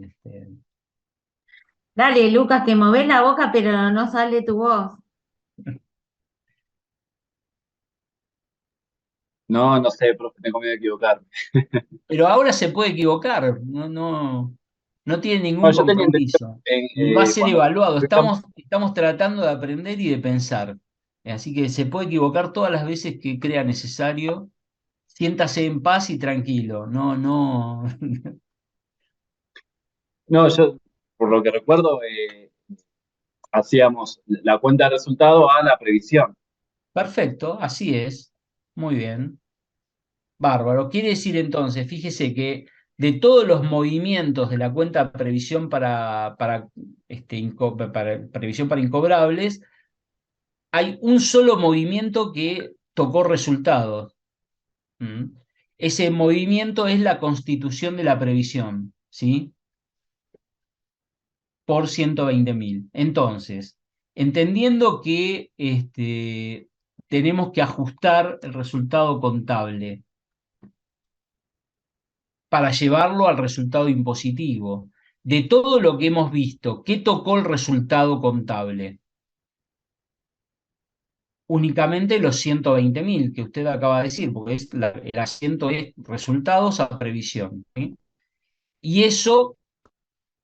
Dale, Lucas, que movés la boca, pero no sale tu voz. No, no sé, profe, me voy a equivocar. Pero ahora se puede equivocar, no, no, no tiene No, ningún yo tenía entendido compromiso. Y va a ser cuando evaluado. empezamos, Estamos tratando de aprender y de pensar. Así que se puede equivocar todas las veces que crea necesario. Siéntase en paz y tranquilo. No, no. no, yo por lo que recuerdo, hacíamos la cuenta de resultado a la previsión. Perfecto, así es. Muy bien. Bárbaro. Quiere decir entonces, fíjese que de todos los movimientos de la cuenta previsión para previsión para incobrables, hay un solo movimiento que tocó resultados. ¿Mm? Ese movimiento es la constitución de la previsión, ¿sí? Por 120.000. Entonces, entendiendo que tenemos que ajustar el resultado contable para llevarlo al resultado impositivo. De todo lo que hemos visto, ¿qué tocó el resultado contable? Únicamente los 120.000 que usted acaba de decir, porque el asiento es resultados a previsión, ¿sí? ¿Y eso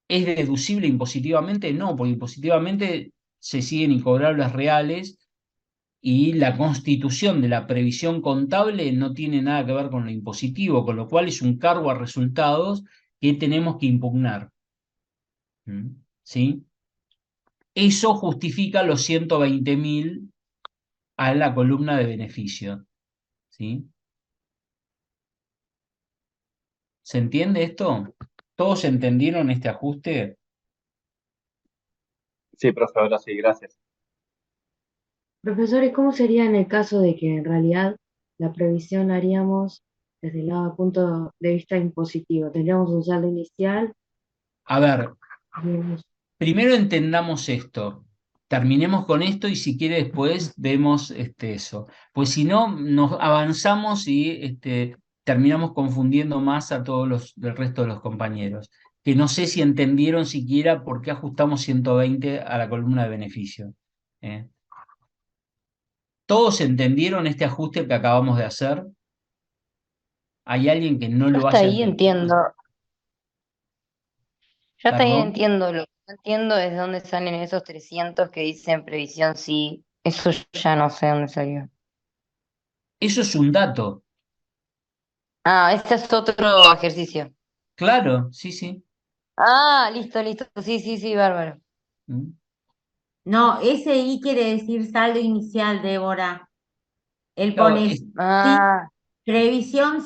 es deducible impositivamente? No, porque impositivamente se siguen incobrables reales y la constitución de la previsión contable no tiene nada que ver con lo impositivo, con lo cual es un cargo a resultados que tenemos que impugnar. ¿Sí? Eso justifica los 120.000 a la columna de beneficio. ¿Sí? ¿Se entiende esto? ¿Todos entendieron este ajuste? Sí, profe, ahora sí, gracias. Profesor, ¿y cómo sería en el caso de que en realidad la previsión la haríamos desde el lado, punto de vista impositivo? Tendríamos un saldo inicial, A ver, digamos, primero entendamos esto. Terminemos con esto y si quiere después vemos eso. Pues si no, nos avanzamos y terminamos confundiendo más a todos los del resto de los compañeros. Que no sé si entendieron siquiera por qué ajustamos 120 a la columna de beneficio. ¿Eh? ¿Todos entendieron este ajuste que acabamos de hacer? ¿Hay alguien que no Yo lo hasta haya ahí entiendo, entendido? yo hasta ahí ¿Perdón? entiendo, lo que no entiendo es de dónde salen esos 300 que dicen previsión sí, eso ya no sé dónde salió. Eso es un dato. Ah, este es otro ejercicio. Claro, sí, sí. Ah, listo, listo, sí, sí, sí, bárbaro. Mm. No, ese I quiere decir saldo inicial, Débora. Él Claro, pone sí, Ah,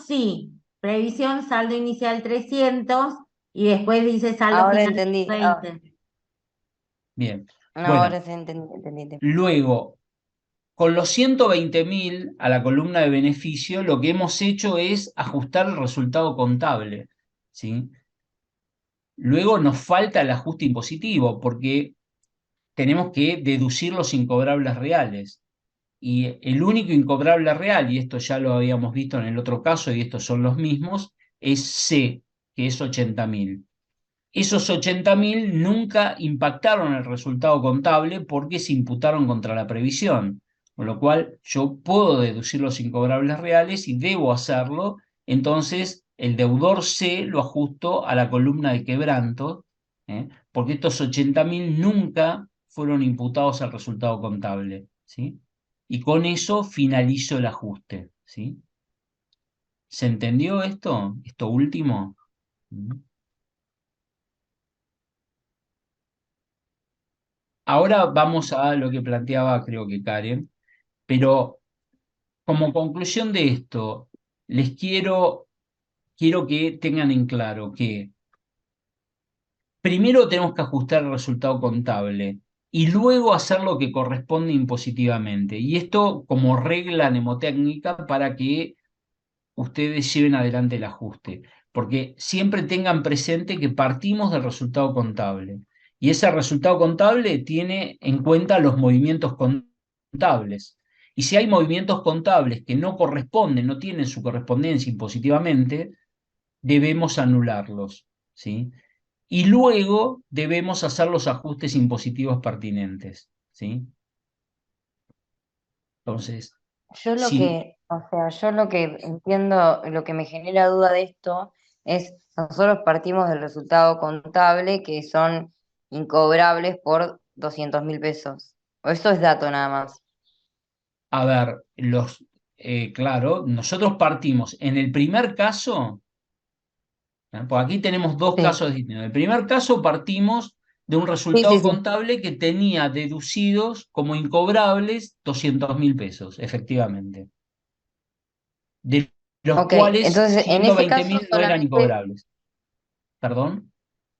sí, previsión saldo inicial 300 y después dice saldo ahora final entendí, 20. bien. no, Bueno, ahora sí entendí. luego, con los 120.000 a la columna de beneficio, lo que hemos hecho es ajustar el resultado contable, ¿sí? Luego nos falta el ajuste impositivo, porque tenemos que deducir los incobrables reales. Y el único incobrable real, y esto ya lo habíamos visto en el otro caso, y estos son los mismos, es C, que es 80.000. Esos 80.000 nunca impactaron el resultado contable porque se imputaron contra la previsión, con lo cual yo puedo deducir los incobrables reales y debo hacerlo, entonces el deudor C lo ajusto a la columna de quebranto, porque estos 80.000 nunca fueron imputados al resultado contable, ¿sí? Y con eso finalizo el ajuste, ¿sí? ¿Se entendió esto? Esto último. ¿Mm? Ahora vamos a lo que planteaba, creo que Karen, pero como conclusión de esto, les quiero que tengan en claro que primero tenemos que ajustar el resultado contable y luego hacer lo que corresponde impositivamente. Y esto como regla mnemotécnica para que ustedes lleven adelante el ajuste, porque siempre tengan presente que partimos del resultado contable y ese resultado contable tiene en cuenta los movimientos contables. Y si hay movimientos contables que no corresponden, no tienen su correspondencia impositivamente, debemos anularlos, ¿sí? Y luego debemos hacer los ajustes impositivos pertinentes, ¿sí? Entonces, Yo lo si, que, o sea, yo lo que entiendo, lo que me genera duda de esto es, nosotros partimos del resultado contable que son incobrables por 200.000 pesos. O eso es dato nada más. a ver, claro, nosotros partimos en el primer caso, pues aquí tenemos dos Sí, casos distintos. En el primer caso partimos de un sí, sí, resultado sí. contable que tenía deducidos como incobrables 200.000 pesos, efectivamente, de los Ok, cuales entonces en ese caso 120.000 no eran solamente, incobrables. ¿Perdón?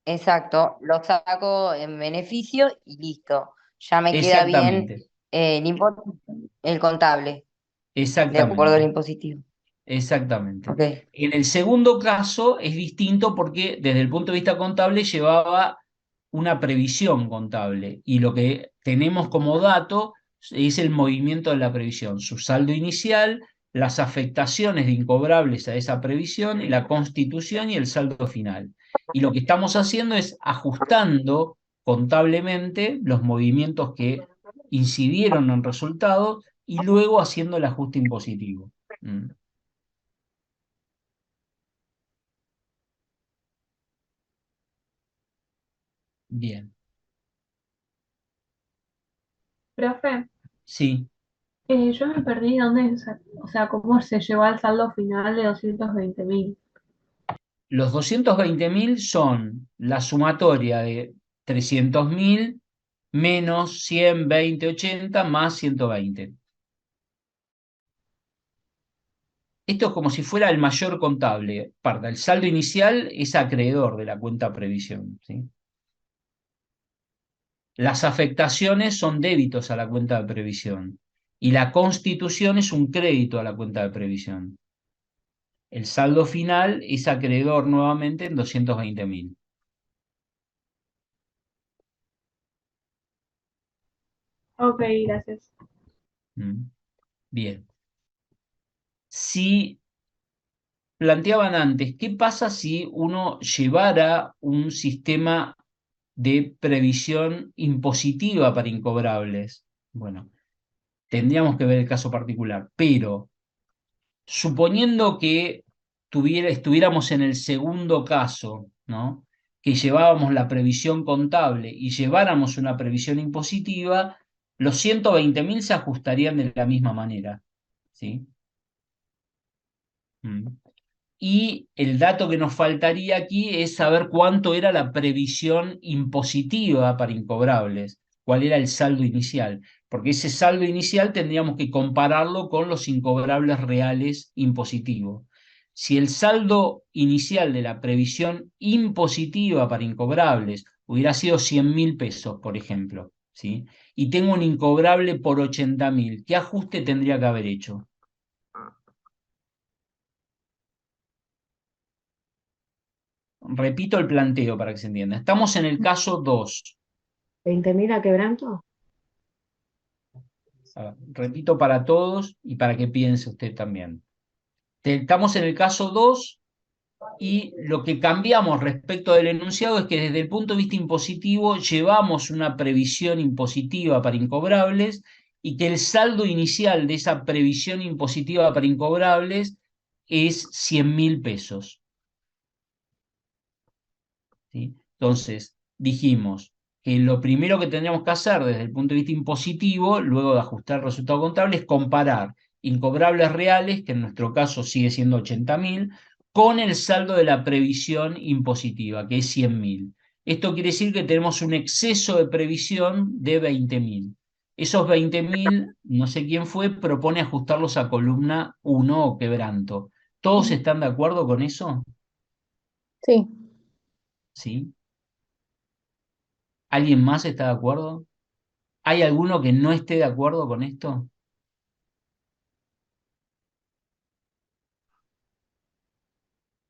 exacto, lo saco en beneficio y listo. Ya me queda bien Exactamente, el contable, de acuerdo al exactamente. impositivo. Exactamente. Ok. En el segundo caso es distinto porque desde el punto de vista contable llevaba una previsión contable y lo que tenemos como dato es el movimiento de la previsión, su saldo inicial, las afectaciones de incobrables a esa previsión, y la constitución y el saldo final. Y lo que estamos haciendo es ajustando contablemente los movimientos que incidieron en resultados y luego haciendo el ajuste impositivo. Mm. Bien, Profe, sí. Yo me perdí dónde, o sea, cómo se llegó al saldo final de 220.000. Los 220.000 son la sumatoria de 300.000 menos 100, 20, 80 más 120. Esto es como si fuera el mayor contable. Parda, el saldo inicial es acreedor de la cuenta previsión, ¿sí? Las afectaciones son débitos a la cuenta de previsión y la constitución es un crédito a la cuenta de previsión. El saldo final es acreedor nuevamente en 220.000. Ok, gracias. ¿Mm? Bien. Si planteaban antes, ¿qué pasa si uno llevara un sistema de previsión impositiva para incobrables? Bueno, tendríamos que ver el caso particular, pero suponiendo que estuviéramos en el segundo caso, ¿no? Que llevábamos la previsión contable y lleváramos una previsión impositiva, los 120.000 se ajustarían de la misma manera, ¿sí? Mm. Y el dato que nos faltaría aquí es saber cuánto era la previsión impositiva para incobrables, cuál era el saldo inicial, porque ese saldo inicial tendríamos que compararlo con los incobrables reales impositivos. Si el saldo inicial de la previsión impositiva para incobrables hubiera sido 100.000 pesos, por ejemplo, ¿sí? Y tengo un incobrable por 80.000, ¿qué ajuste tendría que haber hecho? Repito el planteo para que se entienda. Estamos en el caso 2. ¿20.000 a quebranto? Repito para todos y para que piense usted también. Estamos en el caso 2 y lo que cambiamos respecto del enunciado es que desde el punto de vista impositivo llevamos una previsión impositiva para incobrables y que el saldo inicial de esa previsión impositiva para incobrables es 100.000 pesos. ¿Sí? Entonces, dijimos que lo primero que tendríamos que hacer desde el punto de vista impositivo, luego de ajustar el resultado contable, es comparar incobrables reales, que en nuestro caso sigue siendo 80.000, con el saldo de la previsión impositiva, que es 100.000. Esto quiere decir que tenemos un exceso de previsión de 20.000. Esos 20.000, no sé quién fue, propone ajustarlos a columna 1 o quebranto. ¿Todos están de acuerdo con eso? Sí. ¿Sí? ¿Alguien más está de acuerdo? ¿Hay alguno que no esté de acuerdo con esto?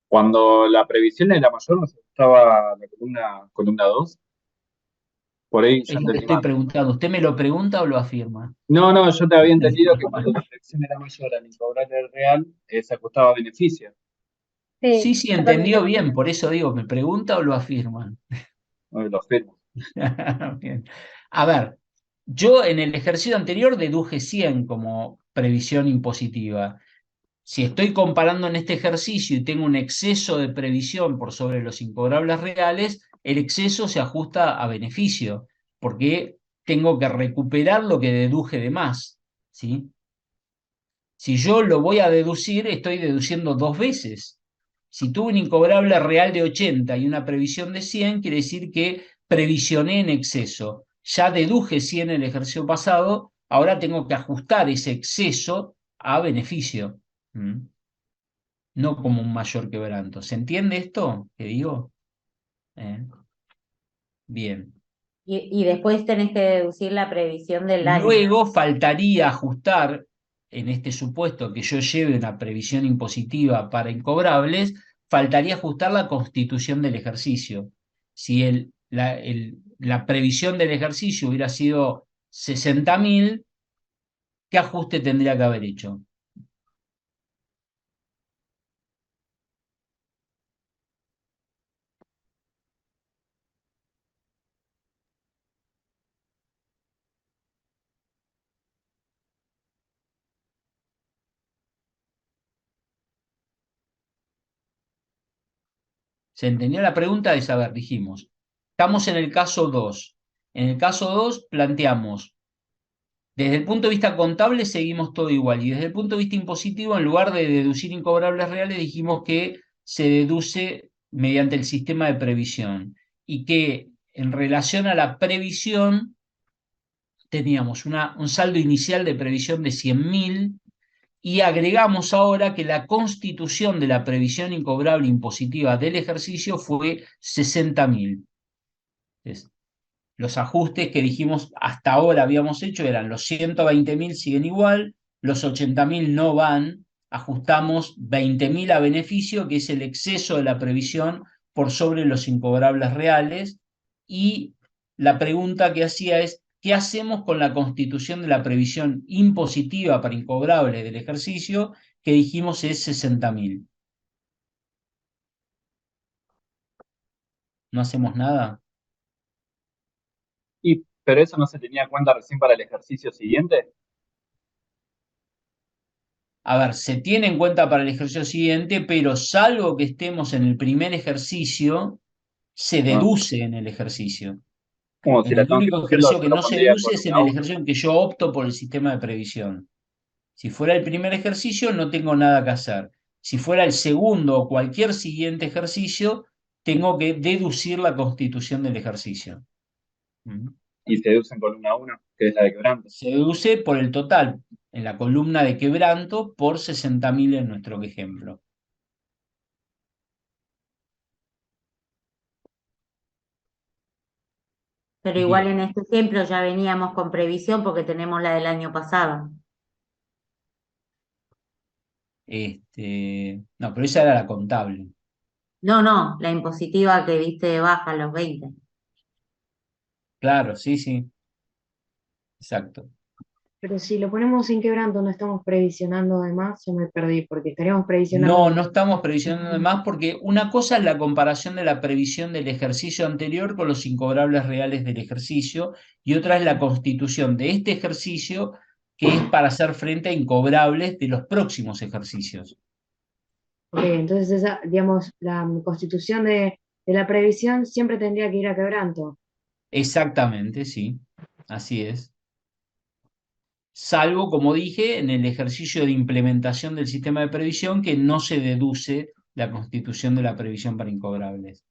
Cuando la previsión era mayor, nos estaba la columna 2. Por ahí Es yo lo que entendí estoy mal. preguntando. ¿Usted me lo pregunta o lo afirma? No, no, yo te había entendido que cuando la previsión era mayor al incobrable real, se ajustaba a beneficio. Sí, Sí, sí, entendió totalmente. bien, por eso digo, ¿me pregunta o lo afirma? Lo firmo. Bien. A ver, yo en el ejercicio anterior deduje 100 como previsión impositiva. Si estoy comparando en este ejercicio y tengo un exceso de previsión por sobre los incobrables reales, el exceso se ajusta a beneficio, porque tengo que recuperar lo que deduje de más, ¿sí? Si yo lo voy a deducir, estoy deduciendo dos veces. Si tuve un incobrable real de 80 y una previsión de 100, quiere decir que previsioné en exceso. Ya deduje 100 en el ejercicio pasado, ahora tengo que ajustar ese exceso a beneficio. ¿Mm? No como un mayor quebranto. ¿Se entiende esto que digo? ¿Eh? Bien. Y después tenés que deducir la previsión del año. Luego faltaría ajustar, en este supuesto que yo lleve una previsión impositiva para incobrables, faltaría ajustar la constitución del ejercicio. Si la previsión del ejercicio hubiera sido 60.000, ¿qué ajuste tendría que haber hecho? ¿Se entendió la pregunta? De saber, dijimos. Estamos en el caso 2. En el caso 2 planteamos Desde el punto de vista contable seguimos todo igual. Y desde el punto de vista impositivo, en lugar de deducir incobrables reales, dijimos que se deduce mediante el sistema de previsión. Y que en relación a la previsión teníamos un saldo inicial de previsión de 100.000 y agregamos ahora que la constitución de la previsión incobrable impositiva del ejercicio fue 60.000. Entonces, los ajustes que dijimos hasta ahora habíamos hecho eran los 120.000 siguen igual, los 80.000 no van, ajustamos 20.000 a beneficio, que es el exceso de la previsión por sobre los incobrables reales, y la pregunta que hacía es, ¿qué hacemos con la constitución de la previsión impositiva para incobrables del ejercicio, que dijimos es 60.000? ¿No hacemos nada? Pero eso no se tenía en cuenta recién para el ejercicio siguiente. A ver, se tiene en cuenta para el ejercicio siguiente, pero salvo que estemos en el primer ejercicio, se Ah, deduce en el ejercicio. como si En la el tengo que único hacer, ejercicio que yo lo no se pondría deduce con es un en el auto. ejercicio en que yo opto por el sistema de previsión. Si fuera el primer ejercicio, no tengo nada que hacer. Si fuera el segundo o cualquier siguiente ejercicio, tengo que deducir la constitución del ejercicio. ¿Mm? Y se deducen con una a uno, que es la de quebranto. Se deduce por el total en la columna de quebranto por 60.000 en nuestro ejemplo. Pero igual Bien. en este ejemplo ya veníamos con previsión porque tenemos la del año pasado. No, pero esa era la contable. No, no, la impositiva que viste de baja los 20. Claro, sí, sí, exacto. Pero si lo ponemos en quebranto, no estamos previsionando además, yo me perdí, porque estaríamos No, previsionando. no estamos previsionando de más porque una cosa es la comparación de la previsión del ejercicio anterior con los incobrables reales del ejercicio y otra es la constitución de este ejercicio que es para hacer frente a incobrables de los próximos ejercicios. Ok, entonces esa, digamos, la constitución de la previsión siempre tendría que ir a quebranto. Exactamente, sí, así es. Salvo, como dije, en el ejercicio de implementación del sistema de previsión que no se deduce la constitución de la previsión para incobrables.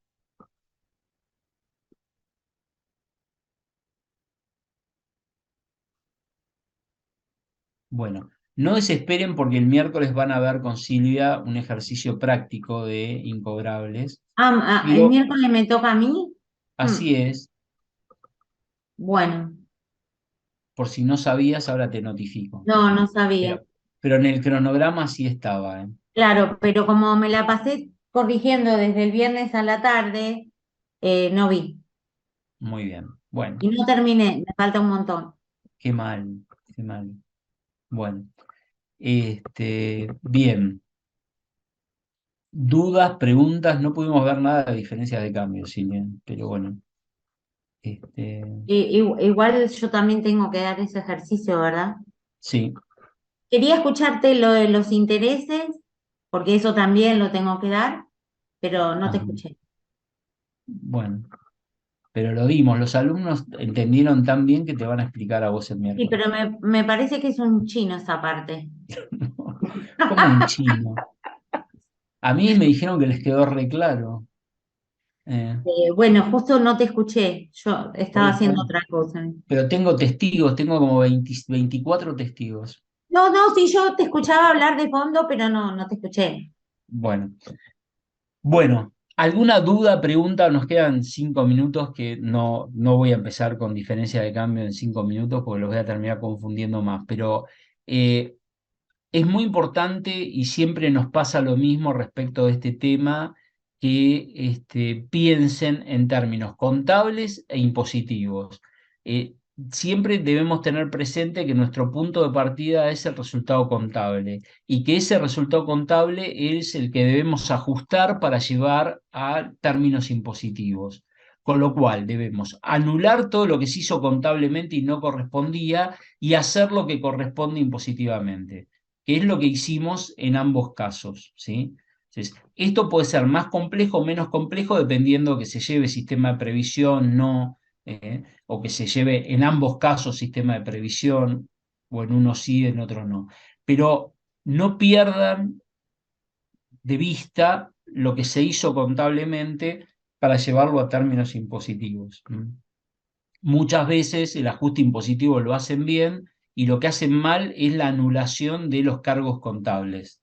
Bueno, no desesperen porque el miércoles van a ver con Silvia un ejercicio práctico de incobrables, El pero miércoles me toca a mí. así es, Bueno, por si no sabías, ahora te notifico. no, no sabía. Pero en el cronograma sí estaba, ¿eh? Claro, pero como me la pasé corrigiendo desde el viernes a la tarde, no vi. Muy bien. Bueno, Y no terminé, me falta un montón. qué mal, qué mal. Bueno, bien. Dudas, preguntas, no pudimos ver nada de diferencias de cambio, Silvia, pero bueno. Igual yo también tengo que dar ese ejercicio, ¿verdad? Sí, Quería escucharte lo de los intereses, porque eso también lo tengo que dar, pero no te ajá, escuché. bueno, pero lo dimos. Los alumnos entendieron tan bien que te van a explicar a vos el Sí, miércoles. pero me parece que es un chino esa parte. Como un chino. A mí me dijeron que les quedó re claro. Eh, Bueno, justo no te escuché, yo estaba por- haciendo por- otra cosa. pero tengo testigos, tengo como 24 testigos. No, no, sí, yo te escuchaba hablar de fondo, pero no te escuché. Bueno, bueno, ¿alguna duda, pregunta? Nos quedan 5 minutos que no voy a empezar con diferencia de cambio en 5 minutos porque los voy a terminar confundiendo más, pero eh, es muy importante y siempre nos pasa lo mismo respecto de este tema, que piensen en términos contables e impositivos. Siempre debemos tener presente que nuestro punto de partida es el resultado contable y que ese resultado contable es el que debemos ajustar para llevar a términos impositivos. Con lo cual debemos anular todo lo que se hizo contablemente y no correspondía y hacer lo que corresponde impositivamente, que es lo que hicimos en ambos casos, ¿sí? Entonces, esto puede ser más complejo o menos complejo dependiendo que se lleve sistema de previsión, no, o que se lleve en ambos casos sistema de previsión, o en uno sí, en otro no. Pero no pierdan de vista lo que se hizo contablemente para llevarlo a términos impositivos. Muchas veces el ajuste impositivo lo hacen bien y lo que hacen mal es la anulación de los cargos contables.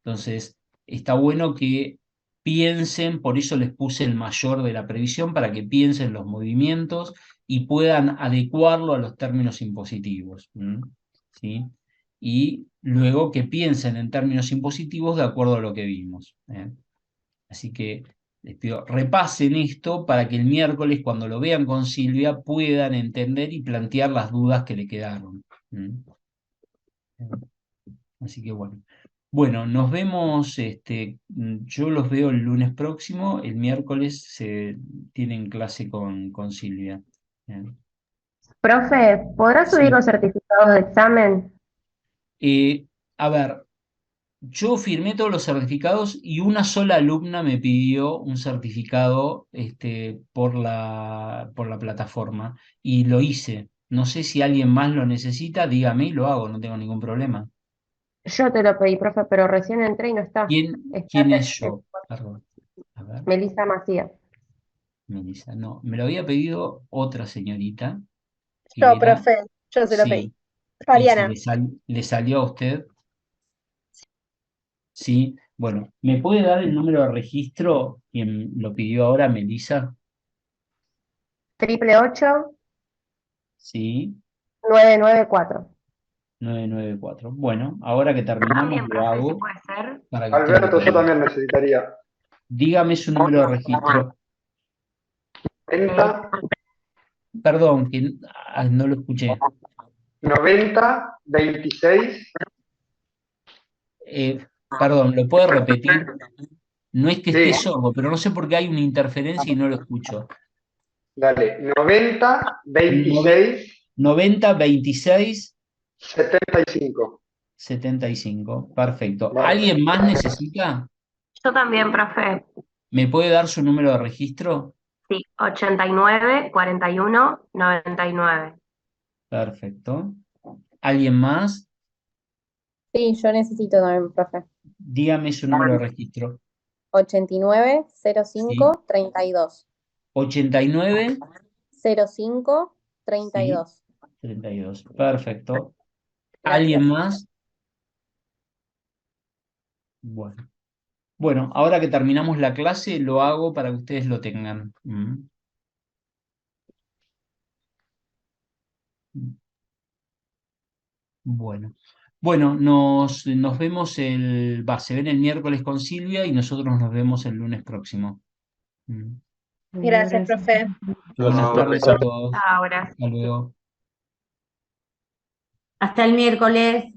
Entonces, está bueno que piensen, por eso les puse el mayor de la previsión, para que piensen los movimientos y puedan adecuarlo a los términos impositivos. ¿Sí? Y luego que piensen en términos impositivos de acuerdo a lo que vimos. Así que les pido, repasen esto para que el miércoles, cuando lo vean con Silvia, puedan entender y plantear las dudas que le quedaron. Así que bueno. Bueno, nos vemos, yo los veo el lunes próximo, el miércoles se tienen clase con Silvia. Profe, ¿podrá subir Sí. los certificados de examen? A ver, yo firmé todos los certificados y una sola alumna me pidió un certificado por la plataforma y lo hice. No sé si alguien más lo necesita, dígame y lo hago, no tengo ningún problema. Yo te lo pedí, profe, pero recién entré y no está. Está ¿Quién es yo? Perdón. A ver, Melissa Macías. Melissa, no, me lo había pedido otra señorita que Yo, era, profe, yo se lo pedí. sí, y Mariana. le salió a usted, sí. Bueno, ¿me puede dar el número de registro quien lo pidió ahora, Melissa? 888 Sí. 994. 994. Bueno, ahora que terminamos También, lo profe, si hago puede ser. para que usted lo Alberto, yo tenga. también necesitaría Dígame su número de registro. 90, Perdón, que no lo escuché. 90, 26, Perdón, ¿lo puede repetir? No es que esté sí, sordo, pero no sé por qué hay una interferencia y no lo escucho. dale, 90, Nove- 26, 90 26 75. 75. Perfecto. Vale. ¿Alguien más necesita? Yo también, profe. ¿Me puede dar su número de registro? Sí, 89 41 99. Perfecto. ¿Alguien más? Sí, yo necesito también, profe. Dígame su número de registro. 89 Sí. 05 32. 89. 05 Sí, 32. 32. Perfecto. Gracias. ¿Alguien más? Bueno. Bueno, ahora que terminamos la clase, lo hago para que ustedes lo tengan. Bueno. Bueno, nos vemos se ven el miércoles con Silvia y nosotros nos vemos el lunes próximo. Gracias, profe. Buenas tardes a todos. Ahora. Hasta luego. Hasta el miércoles.